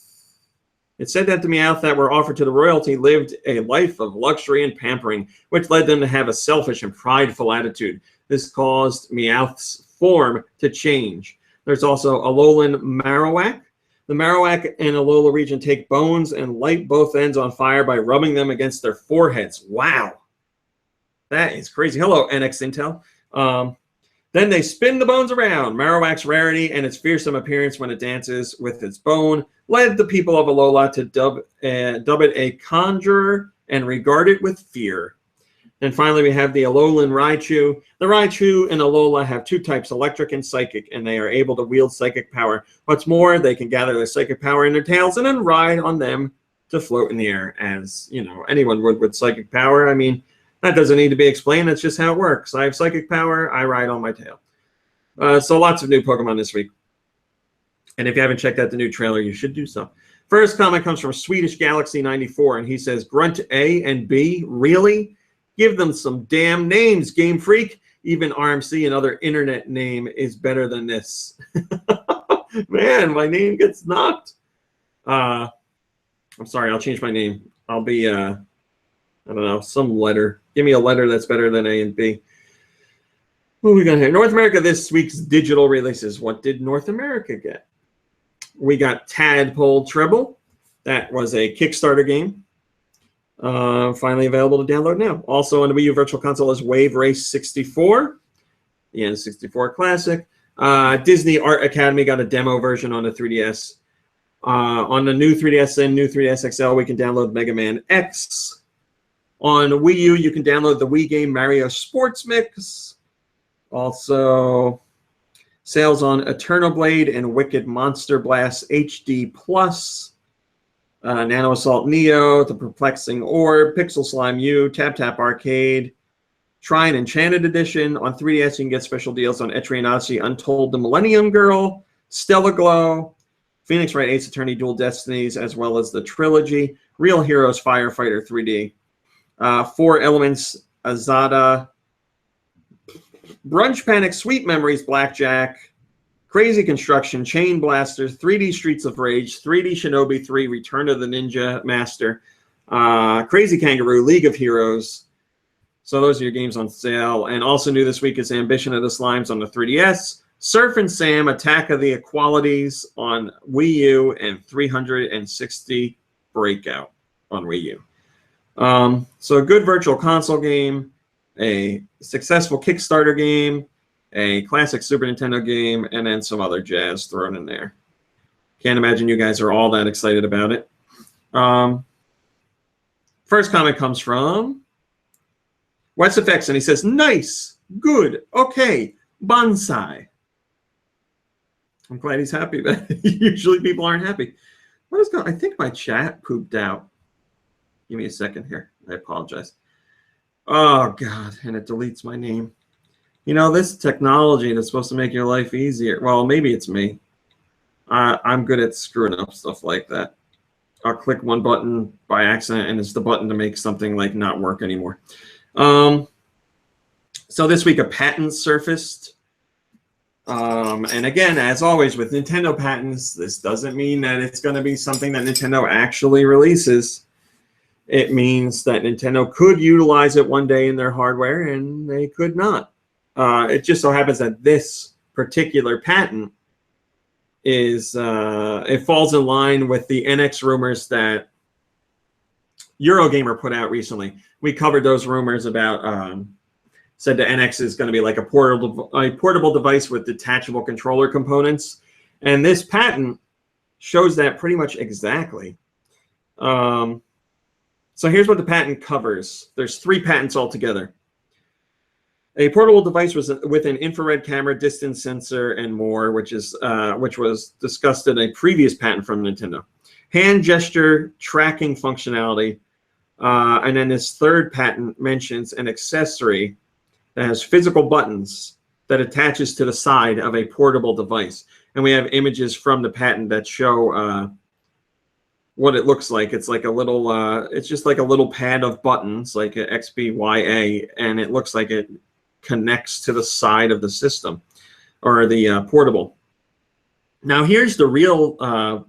A: that were offered to the royalty lived a life of luxury and pampering, which led them to have a selfish and prideful attitude. This caused Meowth's form to change. There's also Alolan Marowak. The Marowak in Alola region take bones and light both ends on fire by rubbing them against their foreheads. Wow. That is crazy. Hello, NX Intel. Then they spin the bones around. Marowak's rarity and its fearsome appearance when it dances with its bone led the people of Alola to dub it a conjurer and regard it with fear. And finally, we have the Alolan Raichu. The Raichu and Alola have 2 types, electric and psychic, and they are able to wield psychic power. What's more, they can gather their psychic power in their tails and then ride on them to float in the air, as you know anyone would with psychic power. I mean, that doesn't need to be explained. That's just how it works. I have psychic power. I ride on my tail. So lots of new Pokemon this week. And if you haven't checked out the new trailer, you should do so. First comment comes from Swedish Galaxy 94, and he says, Grunt A and B, really? Give them some damn names, Game Freak. Even RMC, another internet name, is better than this. Man, my name gets knocked. I'm sorry, I'll change my name. I'll be, I don't know, some letter. Give me a letter that's better than A and B. What are we got here? North America, this week's digital releases. What did North America get? We got Tadpole Treble. That was a Kickstarter game. Finally available to download now. Also on the Wii U Virtual Console is Wave Race 64, the N64 Classic. Disney Art Academy got a demo version on the 3DS. On the new 3DS and new 3DS XL, we can download Mega Man X. On Wii U, you can download the Wii game Mario Sports Mix. Also, Sales on Eternal Blade and Wicked Monster Blast HD Plus, Nano Assault Neo, The Perplexing Orb, Pixel Slime U, Tap Tap Arcade, Trine Enchanted Edition. On 3DS, you can get special deals on Etrian Odyssey, Untold, The Millennium Girl, Stella Glow, Phoenix Wright Ace Attorney Dual Destinies, as well as the Trilogy, Real Heroes Firefighter 3D, 4 Elements, Azada, Brunch Panic, Sweet Memories, Blackjack, Crazy Construction, Chain Blaster, 3D Streets of Rage, 3D Shinobi 3, Return of the Ninja Master, Crazy Kangaroo, League of Heroes. So those are your games on sale. And also new this week is Ambition of the Slimes on the 3DS, Surf and Sam, Attack of the Equalities on Wii U, and 360 Breakout on Wii U. So a good virtual console game, a successful Kickstarter game, a classic Super Nintendo game, and then some other jazz thrown in there. Can't imagine you guys are all that excited about it. First comment comes from Wes Effects, and he says, nice, good, okay, bonsai. I'm glad he's happy. That usually people aren't happy. What is going on? I think my chat pooped out. Give me a second here. I apologize. Oh, God, and it deletes my name. You know, this technology that's supposed to make your life easier. Well, maybe it's me. I'm good at screwing up stuff like that. I'll click one button by accident, and it's the button to make something like not work anymore. So this week, a patent surfaced. And again, as always with Nintendo patents, this doesn't mean that it's going to be something that Nintendo actually releases. It means that Nintendo could utilize it one day in their hardware, and they could not. It just so happens that this particular patent is it falls in line with the NX rumors that Eurogamer put out recently. We covered those rumors about said the NX is going to be like a portable device with detachable controller components, and this patent shows that pretty much exactly. So here's what the patent covers. There's 3 patents altogether. A portable device with an infrared camera, distance sensor, and more, which was discussed in a previous patent from Nintendo. Hand gesture tracking functionality, and then this third patent mentions an accessory that has physical buttons that attaches to the side of a portable device. And we have images from the patent that show what it looks like. It's like a little, it's just like a little pad of buttons, like an XBYA, and it looks like it connects to the side of the system or the portable. Now here's the real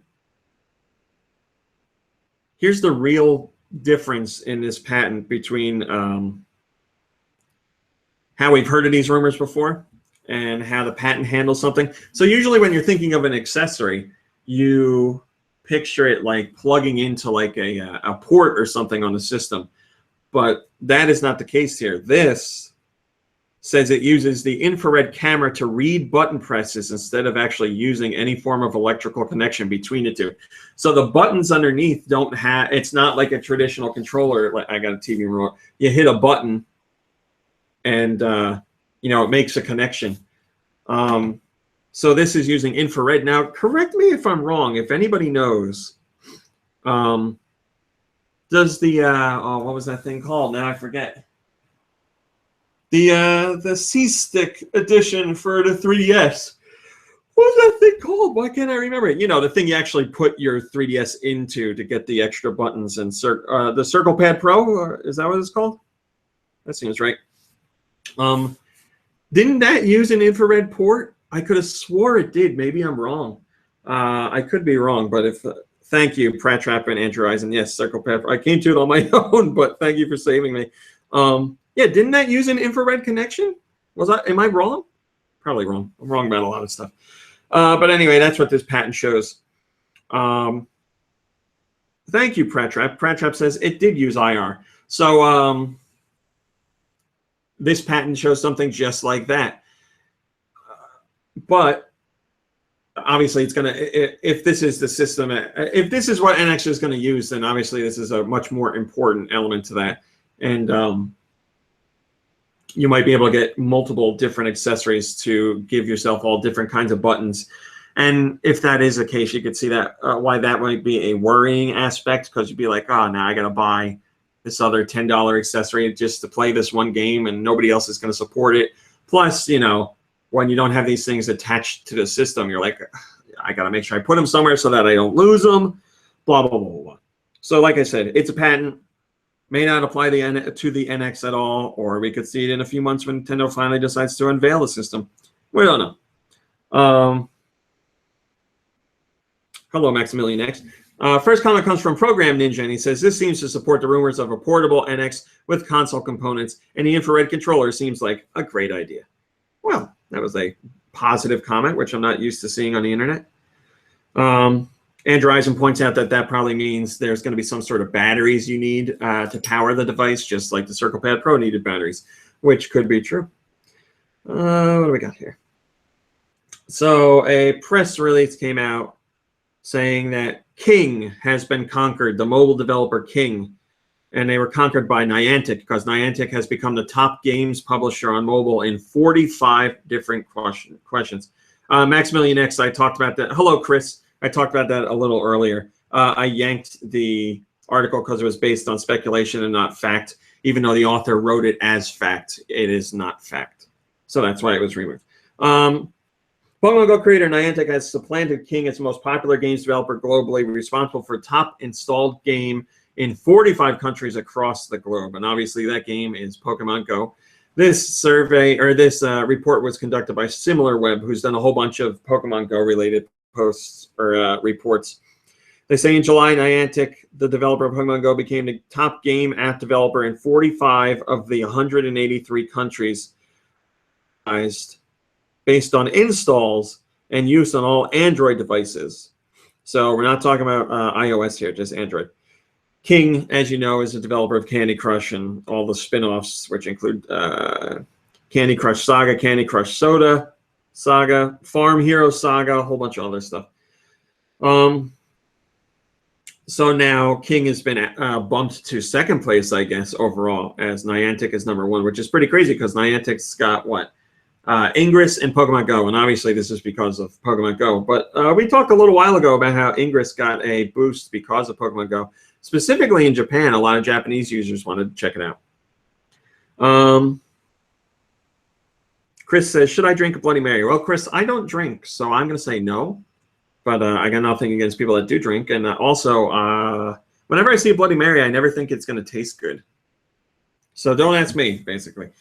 A: difference in this patent between how we've heard of these rumors before and how the patent handles something. So usually when you're thinking of an accessory, you picture it like plugging into like a port or something on the system. But that is not the case here. This says it uses the infrared camera to read button presses instead of actually using any form of electrical connection between the two. So the buttons underneath don't have, it's not like a traditional controller. Like I got a TV remote. You hit a button and, you know, it makes a connection. So this is using infrared. Now, correct me if I'm wrong. If anybody knows, does the, oh, what was that thing called? Now I forget. The C-Stick edition for the 3DS. What was that thing called? Why can't I remember it? You know, the thing you actually put your 3DS into to get the extra buttons and the Circle Pad Pro, or is that what it's called? That seems right. Didn't that use an infrared port? I could have swore it did. Maybe I'm wrong. I could be wrong, but if thank you, Pratt Trap and Andrew Eisen. Yes, Circle Pad Pro. I came to it on my own, but thank you for saving me. Yeah, didn't that use an infrared connection? Am I wrong? Probably wrong. I'm wrong about a lot of stuff. But anyway, that's what this patent shows. Thank you, Pratt Trap. Pratt Trap says it did use IR. So this patent shows something just like that. But obviously it's going to, if this is the system, if this is what NX is going to use, then obviously this is a much more important element to that. And you might be able to get multiple different accessories to give yourself all different kinds of buttons. And if that is the case, you could see that why that might be a worrying aspect, because you'd be like, oh, now I got to buy this other $10 accessory just to play this one game, and nobody else is going to support it. Plus, you know, when you don't have these things attached to the system, you're like, I got to make sure I put them somewhere so that I don't lose them, blah, blah, blah, blah. So like I said, it's a patent. May not apply to the NX at all, or we could see it in a few months when Nintendo finally decides to unveil the system. We don't know. Hello, Maximilian X. First comment comes from Program Ninja, and he says, this seems to support the rumors of a portable NX with console components, and the infrared controller seems like a great idea. Well, that was a positive comment, which I'm not used to seeing on the internet. Andrew Eisen points out that that probably means there's going to be some sort of batteries you need to power the device, just like the CirclePad Pro needed batteries, which could be true. What do we got here? So a press release came out saying that King has been conquered, the mobile developer King, and they were conquered by Niantic because Niantic has become the top games publisher on mobile in 45 different questions. Maximilian X, I talked about that. Hello, Chris. I talked about that a little earlier. I yanked the article because it was based on speculation and not fact, even though the author wrote it as fact. It is not fact. So that's why it was removed. Pokemon Go creator Niantic has supplanted King as the most popular games developer globally, responsible for top installed game in 45 countries across the globe. And obviously that game is Pokemon Go. This survey, or this report, was conducted by SimilarWeb, who's done a whole bunch of Pokemon Go related posts or reports. They say in July, Niantic, the developer of Pokemon Go, became the top game app developer in 45 of the 183 countries based on installs and use on all Android devices. So we're not talking about iOS here, just Android. King, as you know, is a developer of Candy Crush and all the spin-offs, which include Candy Crush Saga, Candy Crush Soda Saga, Farm Hero Saga, a whole bunch of other stuff. So now King has been bumped to second place, I guess, overall, as Niantic is number one, which is pretty crazy because Niantic's got what? Ingress and Pokemon Go, and obviously this is because of Pokemon Go. But we talked a little while ago about how Ingress got a boost because of Pokemon Go. Specifically in Japan, a lot of Japanese users wanted to check it out. Chris says, should I drink a Bloody Mary? Well, Chris, I don't drink, so I'm going to say no. But I got nothing against people that do drink. And also, whenever I see a Bloody Mary, I never think it's going to taste good. So don't ask me, basically.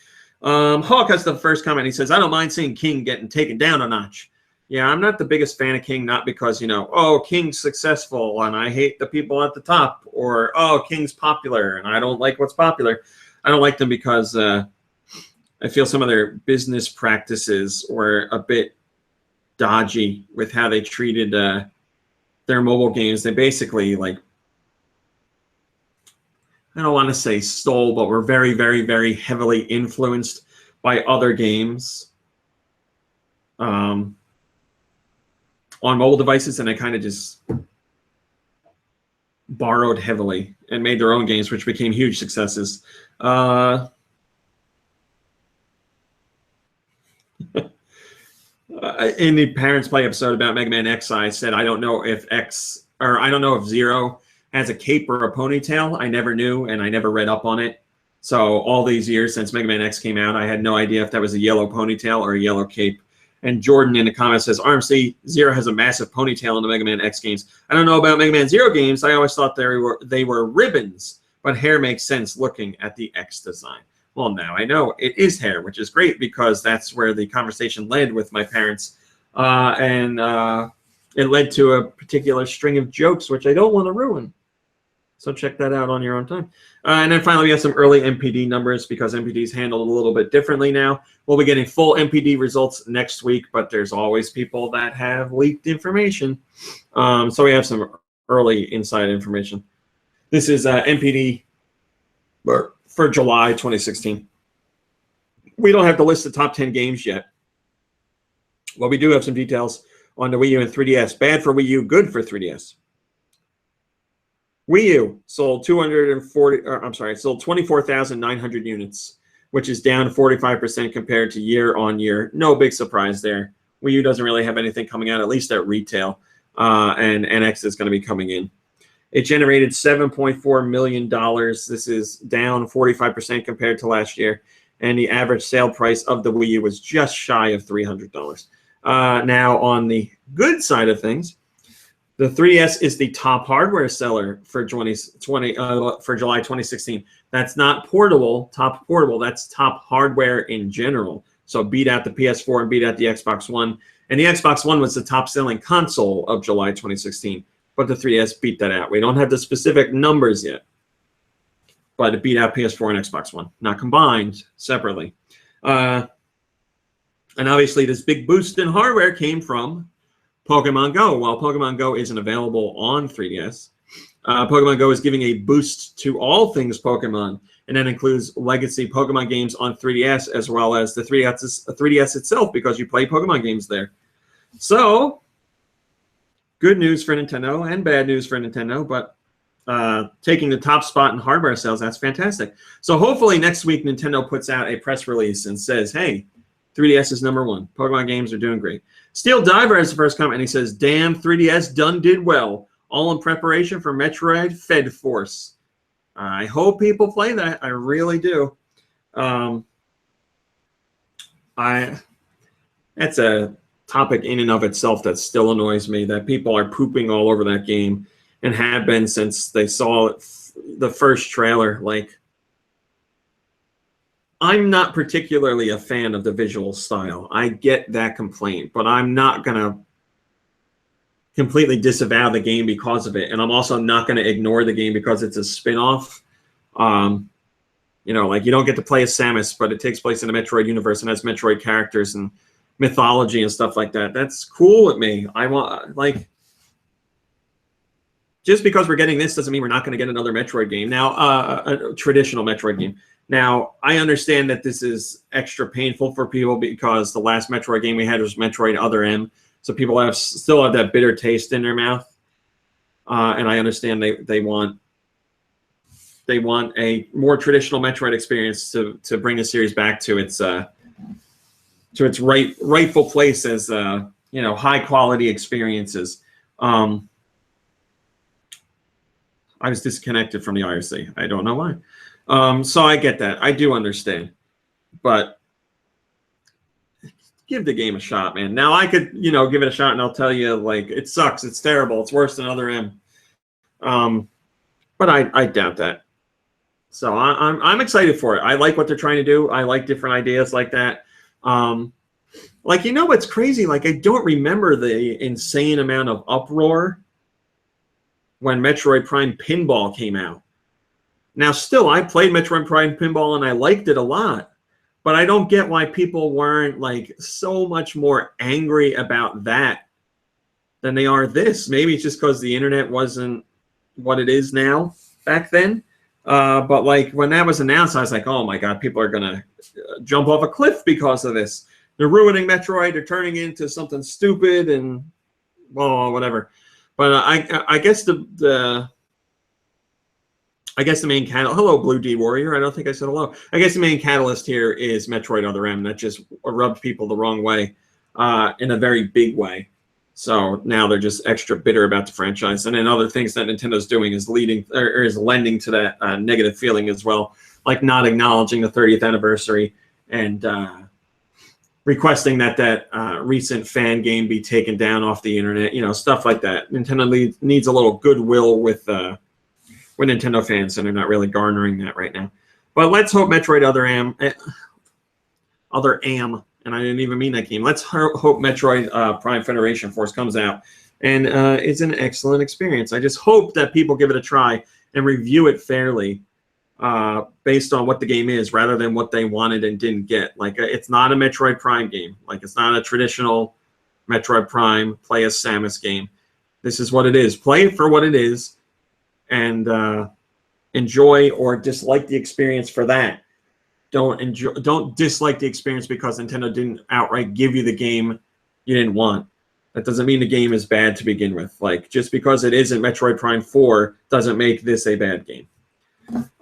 A: Hawk has the first comment. He says, I don't mind seeing King getting taken down a notch. Yeah, I'm not the biggest fan of King, not because, you know, oh, King's successful and I hate the people at the top, or, oh, King's popular and I don't like what's popular. I don't like them because I feel some of their business practices were a bit dodgy with how they treated their mobile games. They basically, like, I don't want to say stole, but were very, very, very heavily influenced by other games on mobile devices, and they kind of just borrowed heavily and made their own games, which became huge successes. In the Parents Play episode about Mega Man X, I said I don't know if Zero has a cape or a ponytail. I never knew, and I never read up on it. So all these years since Mega Man X came out, I had no idea if that was a yellow ponytail or a yellow cape. And Jordan in the comments says, RMC, Zero has a massive ponytail in the Mega Man X games. I don't know about Mega Man Zero games. I always thought they were ribbons, but hair makes sense looking at the X design. Well, now I know it is hair, which is great because that's where the conversation led with my parents. And it led to a particular string of jokes, which I don't want to ruin. So check that out on your own time. And then finally, we have some early MPD numbers because MPD is handled a little bit differently now. We'll be getting full MPD results next week, but there's always people that have leaked information. So we have some early inside information. This is MPD for July 2016. We don't have to list the top 10 games yet. Well, we do have some details on the Wii U and 3DS. Bad for Wii U, good for 3DS. Wii U sold sold 24,900 units. which is down 45% compared to year on year. No big surprise there. Wii U doesn't really have anything coming out, at least at retail, and NX is going to be coming in. It generated $7.4 million. This is down 45% compared to last year, and the average sale price of the Wii U was just shy of $300. Now, on the good side of things, the 3DS is the top hardware seller for July 2016. That's not portable, top portable. That's top hardware in general. So beat out the PS4 and beat out the Xbox One. And the Xbox One was the top-selling console of July 2016. But the 3DS beat that out. We don't have the specific numbers yet. But it beat out PS4 and Xbox One. Not combined, separately. And obviously, this big boost in hardware came from Pokemon Go. While Pokemon Go isn't available on 3DS, Pokemon Go is giving a boost to all things Pokemon, and that includes legacy Pokemon games on 3DS as well as the 3DS itself, because you play Pokemon games there. So, good news for Nintendo and bad news for Nintendo, but taking the top spot in hardware sales, that's fantastic. So hopefully next week Nintendo puts out a press release and says, hey, 3DS is #1. Pokemon games are doing great. Steel Diver has the first comment, and he says, damn, 3DS done did well. All in preparation for Metroid Fed Force. I hope people play that. I really do. That's a topic in and of itself that still annoys me, that people are pooping all over that game and have been since they saw it, the first trailer. Like, I'm not particularly a fan of the visual style. I get that complaint, but I'm not going to completely disavow the game because of it. And I'm also not going to ignore the game because it's a spin-off. You know, like, you don't get to play as Samus, but it takes place in the Metroid universe and has Metroid characters and mythology and stuff like that. That's cool with me. I want, like, just because we're getting this doesn't mean we're not going to get another Metroid game. Now, a traditional Metroid game. Now, I understand that this is extra painful for people because the last Metroid game we had was Metroid Other M, so people still have that bitter taste in their mouth, and I understand they want a more traditional Metroid experience to bring the series back to its rightful place as you know, high quality experiences. I was disconnected from the IRC. I don't know why. So I get that. I do understand. But give the game a shot, man. Now, I could, you know, give it a shot and I'll tell you, like, it sucks. It's terrible. It's worse than Other M. But I doubt that. So I'm excited for it. I like what they're trying to do. I like different ideas like that. Like, you know what's crazy? Like, I don't remember the insane amount of uproar when Metroid Prime Pinball came out. Now, still, I played Metroid Prime Pinball and I liked it a lot, but I don't get why people weren't, like, so much more angry about that than they are this. Maybe it's just because the internet wasn't what it is now back then. But, like, when that was announced, I was like, oh my God, people are going to jump off a cliff because of this. They're ruining Metroid. They're turning into something stupid and, well, whatever. But I guess the main catalyst. Hello, Blue D Warrior. I don't think I said hello. I guess the main catalyst here is Metroid Other M. That just rubbed people the wrong way, in a very big way. So now they're just extra bitter about the franchise. And then other things that Nintendo's doing is lending to that negative feeling as well, like not acknowledging the 30th anniversary and requesting that recent fan game be taken down off the internet. You know, stuff like that. Nintendo needs a little goodwill with Nintendo fans, and they're not really garnering that right now. But let's hope Metroid Other M, and I didn't even mean that game. Let's hope Metroid Prime Federation Force comes out and it's an excellent experience. I just hope that people give it a try and review it fairly based on what the game is rather than what they wanted and didn't get. Like, it's not a Metroid Prime game. Like, it's not a traditional Metroid Prime play as Samus game. This is what it is. Play it for what it is and enjoy or dislike the experience for that. Don't dislike the experience because Nintendo didn't outright give you the game you didn't want. That doesn't mean the game is bad to begin with. Like, just because it isn't Metroid Prime 4 doesn't make this a bad game.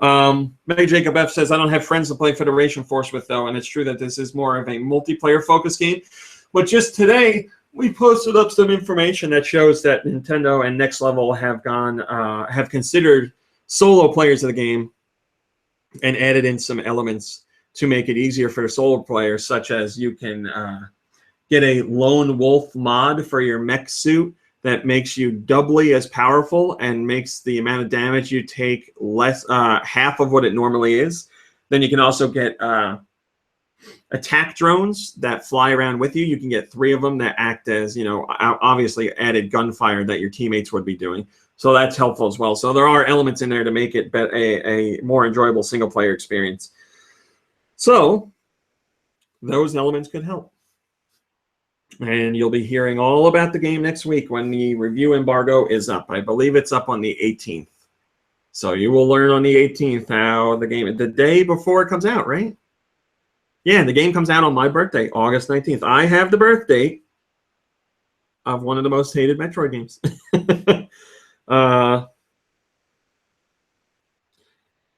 A: May Jacob F says, I don't have friends to play Federation Force with, though, and it's true that this is more of a multiplayer-focused game. But just today, we posted up some information that shows that Nintendo and Next Level have considered solo players of the game and added in some elements to make it easier for solo players, such as you can get a lone wolf mod for your mech suit that makes you doubly as powerful and makes the amount of damage you take less, half of what it normally is. Then you can also get attack drones that fly around with you. You can get 3 of them that act as, obviously added gunfire that your teammates would be doing. So that's helpful as well. So there are elements in there to make it a more enjoyable single-player experience. So those elements could help. And you'll be hearing all about the game next week when the review embargo is up. I believe it's up on the 18th. So you will learn on the 18th how the game, the day before it comes out, right? Yeah, the game comes out on my birthday, August 19th. I have the birth date of one of the most hated Metroid games.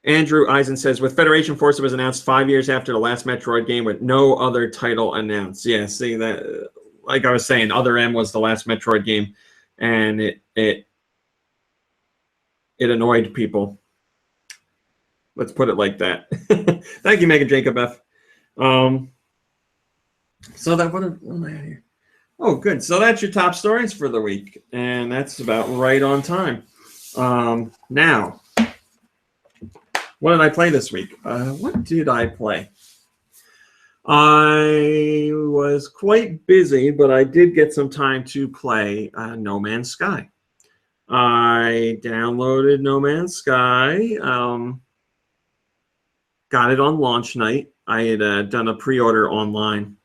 A: Andrew Eisen says, with Federation Force, it was announced 5 years after the last Metroid game with no other title announced. Yeah, see that, like I was saying, Other M was the last Metroid game, and it annoyed people. Let's put it like that. Thank you, Megan Jacob F. So that what am I at here? Oh, good. So that's your top stories for the week, and that's about right on time. Now, what did I play this week? What did I play? I was quite busy, but I did get some time to play No Man's Sky. I downloaded No Man's Sky, got it on launch night. I had done a pre-order online.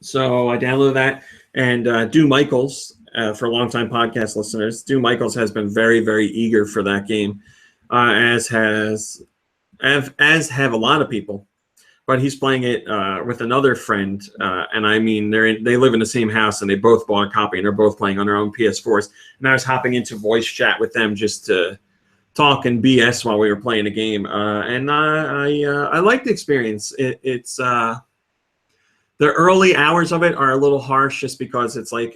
A: So I downloaded that, and Dew Michaels, for longtime podcast listeners, Dew Michaels has been very, very eager for that game, as have a lot of people. But he's playing it with another friend, and I mean, they live in the same house, and they both bought a copy, and they're both playing on their own PS4s. And I was hopping into voice chat with them just to talk and BS while we were playing the game, and I liked the experience. It's the early hours of it are a little harsh, just because it's like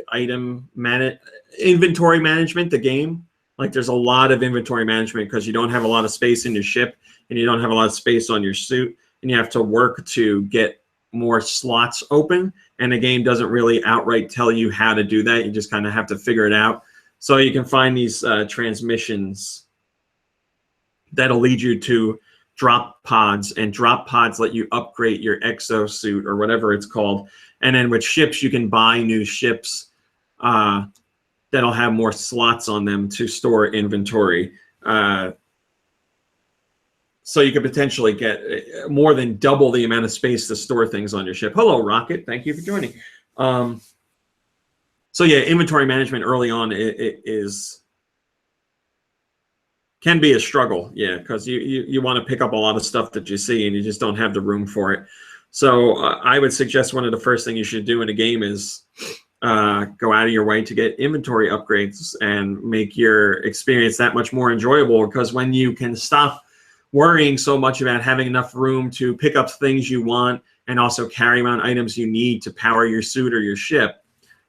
A: inventory management. The game, like, there's a lot of inventory management because you don't have a lot of space in your ship, and you don't have a lot of space on your suit. And you have to work to get more slots open, and the game doesn't really outright tell you how to do that. You just kind of have to figure it out. So you can find these transmissions that'll lead you to drop pods, and drop pods let you upgrade your exosuit or whatever it's called. And then with ships, you can buy new ships that'll have more slots on them to store inventory. So you could potentially get more than double the amount of space to store things on your ship. Hello, Rocket. Thank you for joining. So yeah, inventory management early on can be a struggle. Yeah, because you want to pick up a lot of stuff that you see, and you just don't have the room for it. So I would suggest one of the first things you should do in a game is go out of your way to get inventory upgrades and make your experience that much more enjoyable. Because when you can stop worrying so much about having enough room to pick up things you want and also carry around items you need to power your suit or your ship,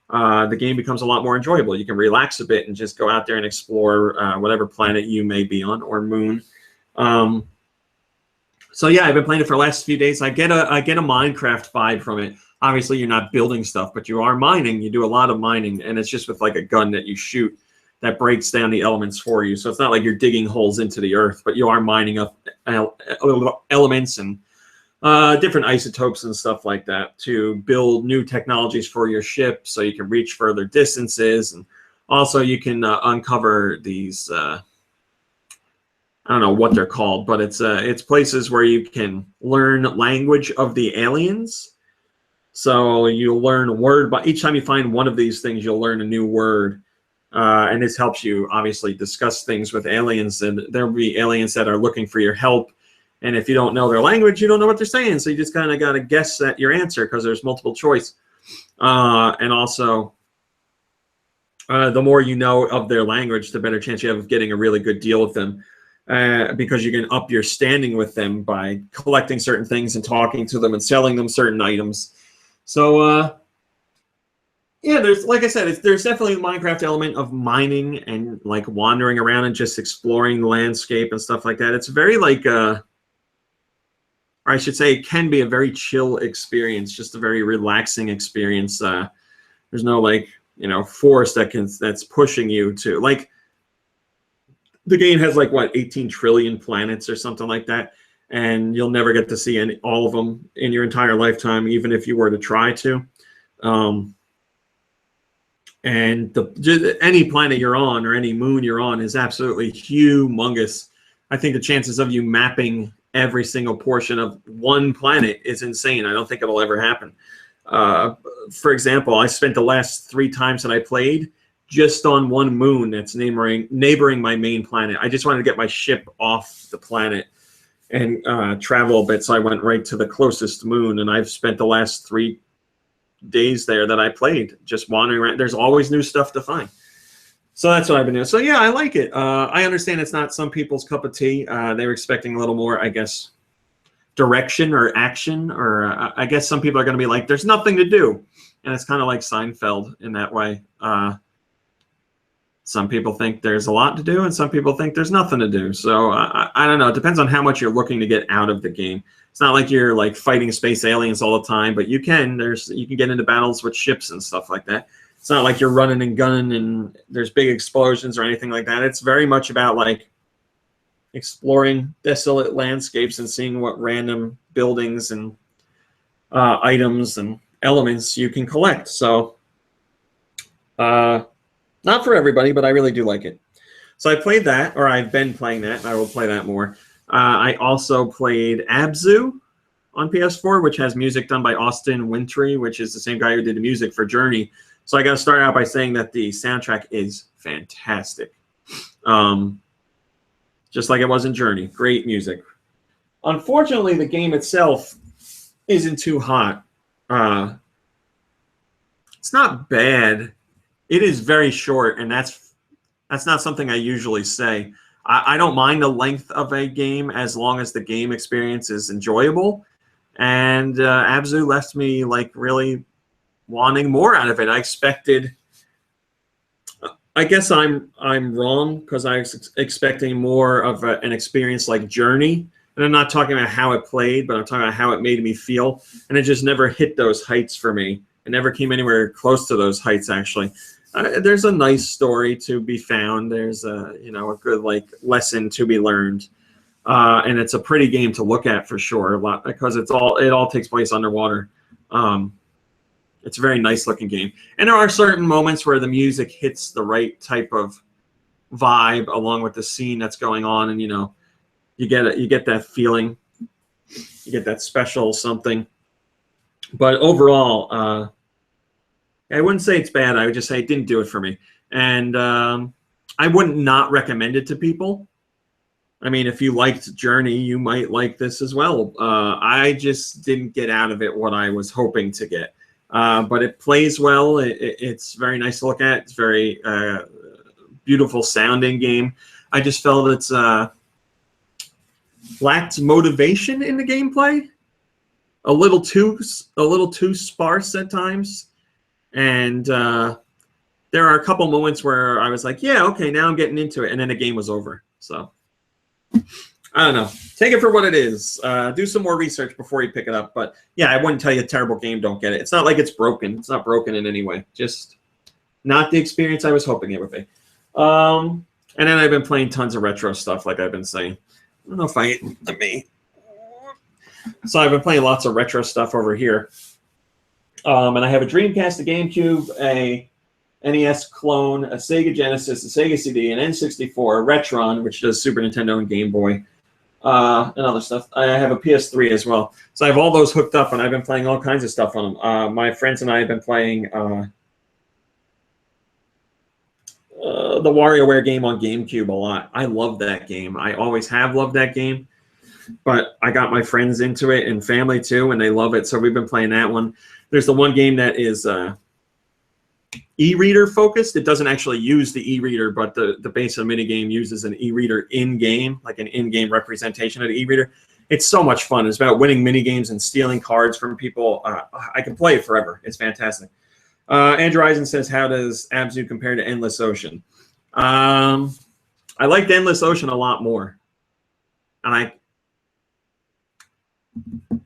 A: the game becomes a lot more enjoyable. You can relax a bit and just go out there and explore whatever planet you may be on, or moon. So yeah, I've been playing it for the last few days. I get a Minecraft vibe from it. Obviously, you're not building stuff, but you are mining. You do a lot of mining, and it's just with like a gun that you shoot that breaks down the elements for you. So it's not like you're digging holes into the earth, but you are mining up elements and different isotopes and stuff like that to build new technologies for your ship so you can reach further distances. And also you can uncover these, I don't know what they're called, but it's places where you can learn language of the aliens. So you'll learn a word, but each time you find one of these things, you'll learn a new word. And this helps you obviously discuss things with aliens, and there'll be aliens that are looking for your help. And if you don't know their language, you don't know what they're saying. So you just kind of got to guess at your answer because there's multiple choice. And also, the more you know of their language, the better chance you have of getting a really good deal with them. because you can up your standing with them by collecting certain things and talking to them and selling them certain items. So yeah, there's, like I said, there's definitely a Minecraft element of mining and like wandering around and just exploring the landscape and stuff like that. It's very like, or I should say, it can be a very chill experience, just a very relaxing experience. There's no like, force that's pushing you to, like, the game has like what, 18 trillion planets or something like that, and you'll never get to see all of them in your entire lifetime, even if you were to try to. And any planet you're on or any moon you're on is absolutely humongous. I think the chances of you mapping every single portion of one planet is insane. I don't think it'll ever happen. For example, I spent the last 3 times that I played just on one moon that's neighboring my main planet. I just wanted to get my ship off the planet and travel a bit, so I went right to the closest moon, and I've spent the last 3 days there that I played just wandering around. There's always new stuff to find. So that's what I've been doing. So yeah, I like it. I understand it's not some people's cup of tea. They were expecting a little more, I guess, direction or action, or I guess some people are going to be like, there's nothing to do. And it's kind of like Seinfeld in that way. Some people think there's a lot to do, and some people think there's nothing to do. So I don't know. It depends on how much you're looking to get out of the game. It's not like you're like fighting space aliens all the time, but you can get into battles with ships and stuff like that. It's not like you're running and gunning and there's big explosions or anything like that. It's very much about like exploring desolate landscapes and seeing what random buildings and items and elements you can collect. So not for everybody, but I really do like it. So I played that, or I've been playing that, and I will play that more. I also played Abzu on PS4, which has music done by Austin Wintory, which is the same guy who did the music for Journey. So I got to start out by saying that the soundtrack is fantastic. Just like it was in Journey. Great music. Unfortunately, the game itself isn't too hot. It's not bad. It is very short, and that's not something I usually say. I don't mind the length of a game as long as the game experience is enjoyable. And Abzu left me like really wanting more out of it. I expected. I guess I'm wrong, because I was expecting more of an experience like Journey. And I'm not talking about how it played, but I'm talking about how it made me feel. And it just never hit those heights for me. It never came anywhere close to those heights, actually. There's a nice story to be found. There's a good like lesson to be learned, and it's a pretty game to look at for sure. Because it all takes place underwater. It's a very nice looking game, and there are certain moments where the music hits the right type of vibe along with the scene that's going on, and you get that feeling, you get that special something. But overall, I wouldn't say it's bad. I would just say it didn't do it for me. And I wouldn't not recommend it to people. I mean, if you liked Journey, you might like this as well. I just didn't get out of it what I was hoping to get. But it plays well. It's very nice to look at. It's very beautiful sounding game. I just felt it's lacked motivation in the gameplay. A little too sparse at times. And there are a couple moments where I was like, yeah, okay, now I'm getting into it. And then the game was over. So, I don't know. Take it for what it is. Do some more research before you pick it up. But, yeah, I wouldn't tell you a terrible game, don't get it. It's not like it's broken. It's not broken in any way. Just not the experience I was hoping it would be. And then I've been playing tons of retro stuff, like I've been saying. I don't know if let me. So I've been playing lots of retro stuff over here. And I have a Dreamcast, a GameCube, a NES clone, a Sega Genesis, a Sega CD, an N64, a Retron, which does Super Nintendo and Game Boy, and other stuff. I have a PS3 as well. So I have all those hooked up, and I've been playing all kinds of stuff on them. My friends and I have been playing the WarioWare game on GameCube a lot. I love that game. I always have loved that game. But I got my friends into it and family too, and they love it. So we've been playing that one. There's the one game that is e-reader focused. It doesn't actually use the e-reader, but the base of the minigame uses an e-reader in-game, like an in-game representation of the e-reader. It's so much fun. It's about winning minigames and stealing cards from people. I can play it forever. It's fantastic. Andrew Eisen says, how does Abzu compare to Endless Ocean? I liked Endless Ocean a lot more. And I'm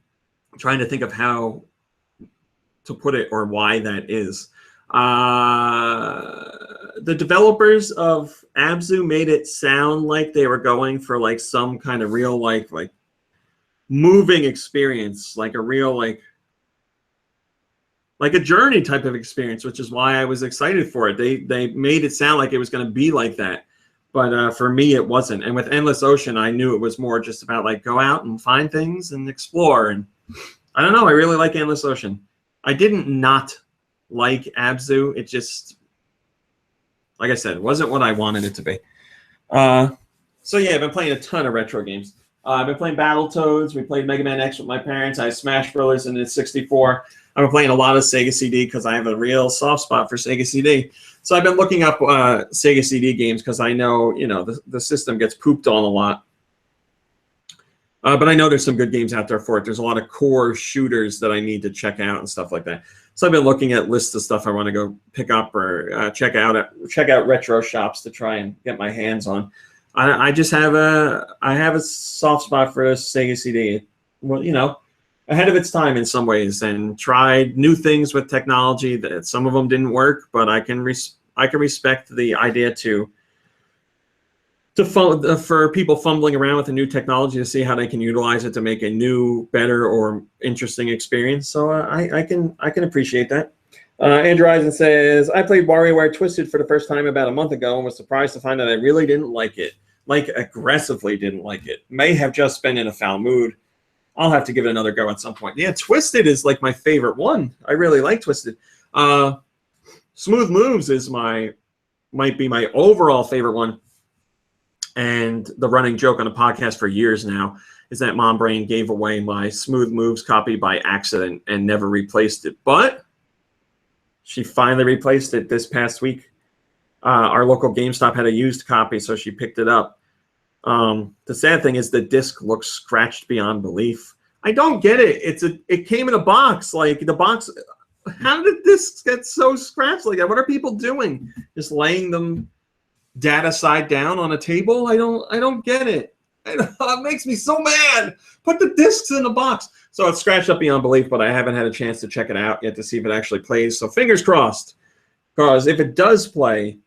A: trying to think of how to put it or why that is. The developers of Abzu made it sound like they were going for like some kind of real like moving experience, like a real like a journey type of experience, which is why I was excited for it. They made it sound like it was going to be like that, but for me it wasn't. And with Endless Ocean, I knew it was more just about like go out and find things and explore. And I don't know, I really like Endless Ocean. I didn't not like Abzu. It just, like I said, it wasn't what I wanted it to be. So yeah, I've been playing a ton of retro games. I've been playing Battletoads. We played Mega Man X with my parents. I have Smash Brothers and the 64. I've been playing a lot of Sega CD because I have a real soft spot for Sega CD. So I've been looking up Sega CD games because I know, the system gets pooped on a lot. But I know there's some good games out there for it. There's a lot of core shooters that I need to check out and stuff like that. So I've been looking at lists of stuff I want to go pick up or check out retro shops to try and get my hands on. I just have a soft spot for a Sega CD. Well, ahead of its time in some ways, and tried new things with technology that some of them didn't work, but I can respect the idea for people fumbling around with a new technology to see how they can utilize it to make a new, better, or interesting experience. So I can appreciate that. Andrew Eisen says, I played WarioWare Twisted for the first time about a month ago and was surprised to find that I really didn't like it. Like, aggressively didn't like it. May have just been in a foul mood. I'll have to give it another go at some point. Yeah, Twisted is like my favorite one. I really like Twisted. Smooth Moves might be my overall favorite one. And the running joke on the podcast for years now is that Mom Brain gave away my Smooth Moves copy by accident and never replaced it. But she finally replaced it this past week. Our local GameStop had a used copy, so she picked it up. The sad thing is the disc looks scratched beyond belief. I don't get it. It came in a box. Like the box, how did discs get so scratched like that? What are people doing? Just laying them data side down on a table? I don't get it. It makes me so mad. Put the discs in the box. So it's scratched up beyond belief, but I haven't had a chance to check it out yet to see if it actually plays. So fingers crossed, because if it does play,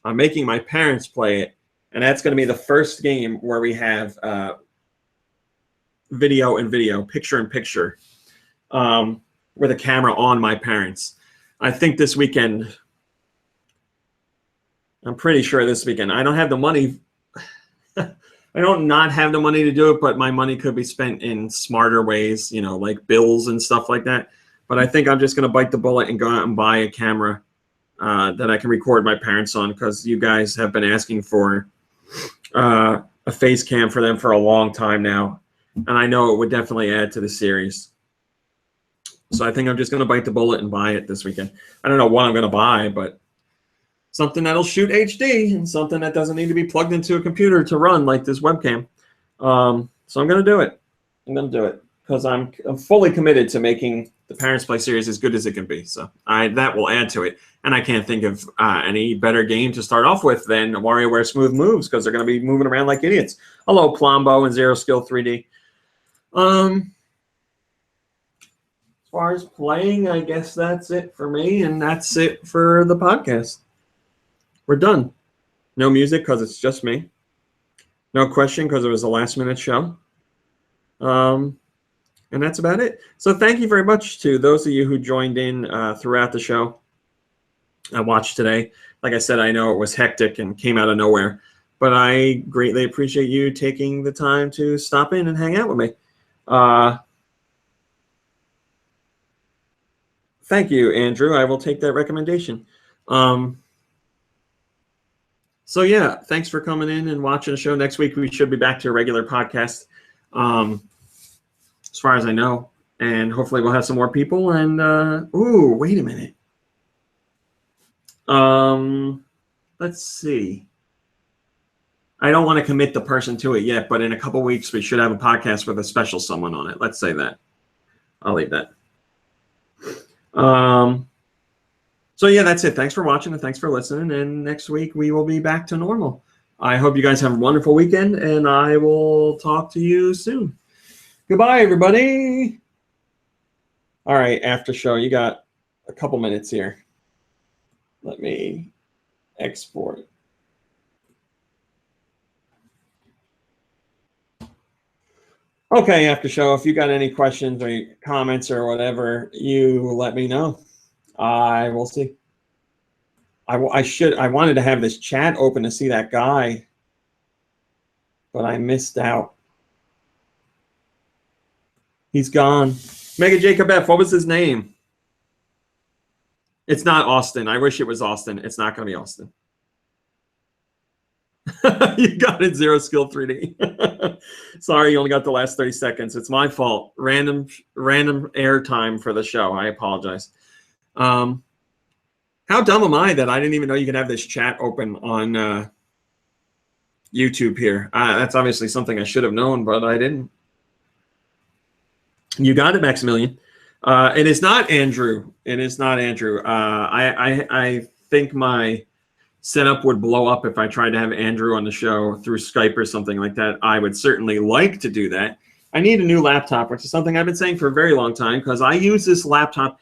A: I'm making my parents play it. And that's going to be the first game where we have video and video, picture in picture, with a camera on my parents. I think this weekend, I'm pretty sure this weekend. I don't have the money. I don't not have the money to do it, but my money could be spent in smarter ways, like bills and stuff like that. But I think I'm just going to bite the bullet and go out and buy a camera that I can record my parents on, because you guys have been asking for a face cam for them for a long time now, and I know it would definitely add to the series. So I think I'm just going to bite the bullet and buy it this weekend. I don't know what I'm going to buy, but something that'll shoot HD and something that doesn't need to be plugged into a computer to run like this webcam. So I'm going to do it. I'm going to do it because I'm fully committed to making the Parents Play series as good as it can be. So that will add to it. And I can't think of any better game to start off with than WarioWare Smooth Moves, because they're going to be moving around like idiots. Hello, Plombo and Zero Skill 3D. As far as playing, I guess that's it for me, and that's it for the podcast. We're done. No music because it's just me. No question because it was a last-minute show. And that's about it. So thank you very much to those of you who joined in throughout the show. I watched today. Like I said, I know it was hectic and came out of nowhere, but I greatly appreciate you taking the time to stop in and hang out with me. Thank you, Andrew. I will take that recommendation. So yeah, thanks for coming in and watching the show. Next week we should be back to a regular podcast, as far as I know, and hopefully we'll have some more people. And ooh, wait a minute. Let's see. I don't want to commit the person to it yet, but in a couple weeks, we should have a podcast with a special someone on it. Let's say that. I'll leave that. So yeah, that's it. Thanks for watching and thanks for listening. And next week we will be back to normal. I hope you guys have a wonderful weekend, and I will talk to you soon. Goodbye, everybody. All right, after show, you got a couple minutes here. Let me export. Okay, after show, if you got any questions or comments or whatever, you let me know. I will see. I wanted to have this chat open to see that guy, but I missed out. He's gone. Mega Jacob F. What was his name? It's not Austin. I wish it was Austin. It's not going to be Austin. You got it. Zero skill 3D. Sorry, you only got the last 30 seconds. It's my fault. Random air time for the show. I apologize. How dumb am I that I didn't even know you could have this chat open on YouTube here? That's obviously something I should have known, but I didn't. You got it, Maximilian. It is not Andrew. It is not Andrew. I think my setup would blow up if I tried to have Andrew on the show through Skype or something like that. I would certainly like to do that. I need a new laptop, which is something I've been saying for a very long time, because I use this laptop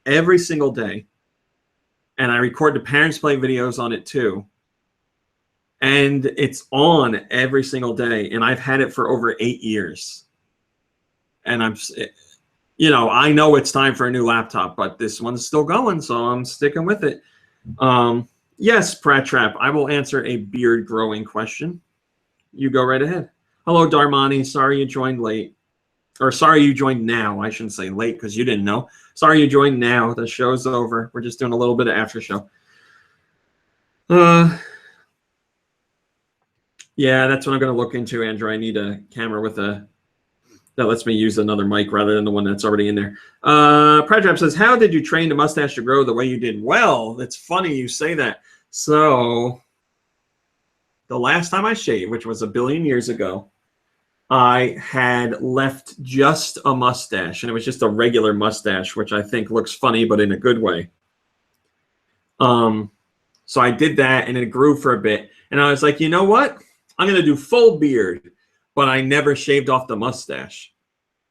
A: every single day. And I record the Parents Play videos on it too. And it's on every single day. And I've had it for over 8 years. And I know it's time for a new laptop, but this one's still going, so I'm sticking with it. Yes, Pratt Trap, I will answer a beard growing question. You go right ahead. Hello, Darmani. Sorry you joined late. Or sorry you joined now. I shouldn't say late because you didn't know. Sorry you joined now. The show's over. We're just doing a little bit of after show. Yeah, that's what I'm going to look into, Andrew. I need a camera with that lets me use another mic rather than the one that's already in there. Pratrap says, how did you train the mustache to grow the way you did? Well, it's funny you say that. So the last time I shaved, which was a billion years ago, I had left just a mustache, and it was just a regular mustache, which I think looks funny, but in a good way. So I did that, and it grew for a bit. And I was like, you know what? I'm going to do full beard, but I never shaved off the mustache.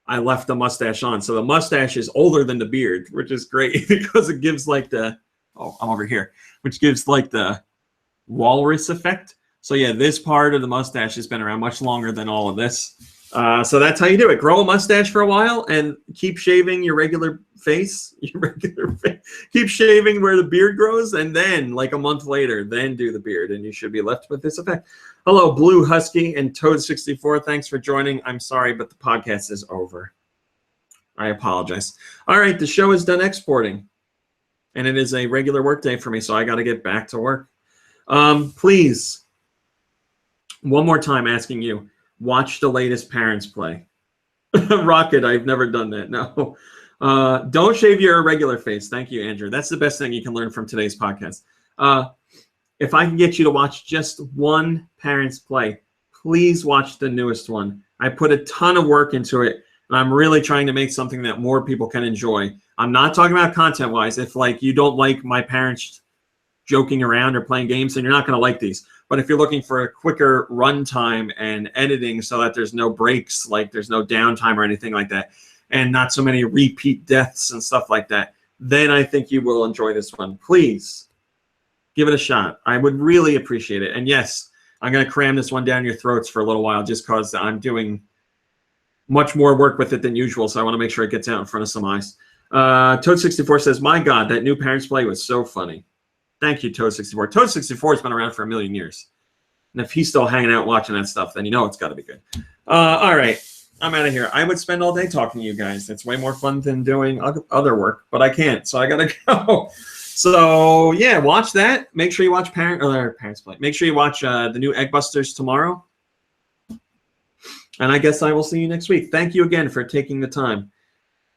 A: I left the mustache on. So the mustache is older than the beard, which is great because it gives like the, oh, I'm over here, which gives like the walrus effect. So yeah, this part of the mustache has been around much longer than all of this. So that's how you do it. Grow a mustache for a while and keep shaving your regular face. Keep shaving where the beard grows, and then like a month later, then do the beard, and you should be left with this effect. Hello, Blue Husky and Toad64. Thanks for joining. I'm sorry, but the podcast is over. I apologize. All right, the show is done exporting, and it is a regular work day for me, so I got to get back to work. Please, one more time asking you, watch the latest Parents Play. Rocket, I've never done that, no. Don't shave your irregular face. Thank you, Andrew. That's the best thing you can learn from today's podcast. If I can get you to watch just one Parents Play, please watch the newest one. I put a ton of work into it, and I'm really trying to make something that more people can enjoy. I'm not talking about content-wise. If like you don't like my parents joking around or playing games, then you're not going to like these. But if you're looking for a quicker runtime and editing so that there's no breaks, like there's no downtime or anything like that, and not so many repeat deaths and stuff like that, then I think you will enjoy this one. Please give it a shot. I would really appreciate it. And yes, I'm going to cram this one down your throats for a little while just because I'm doing much more work with it than usual, so I want to make sure it gets out in front of some eyes. Toad64 says, my God, that new Parents Play was so funny. Thank you, Toad64. Toad64 has been around for a million years. And if he's still hanging out watching that stuff, then you know it's got to be good. All right. I'm out of here. I would spend all day talking to you guys. It's way more fun than doing other work, but I can't, so I got to go. So, yeah, watch that. Make sure you watch Parents Play. Make sure you watch the new Egg Busters tomorrow. And I guess I will see you next week. Thank you again for taking the time.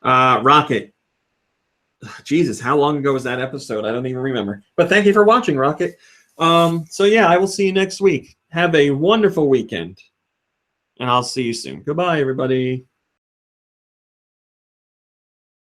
A: Rocket, Jesus, how long ago was that episode? I don't even remember. But thank you for watching, Rocket. So yeah, I will see you next week. Have a wonderful weekend. And I'll see you soon. Goodbye, everybody.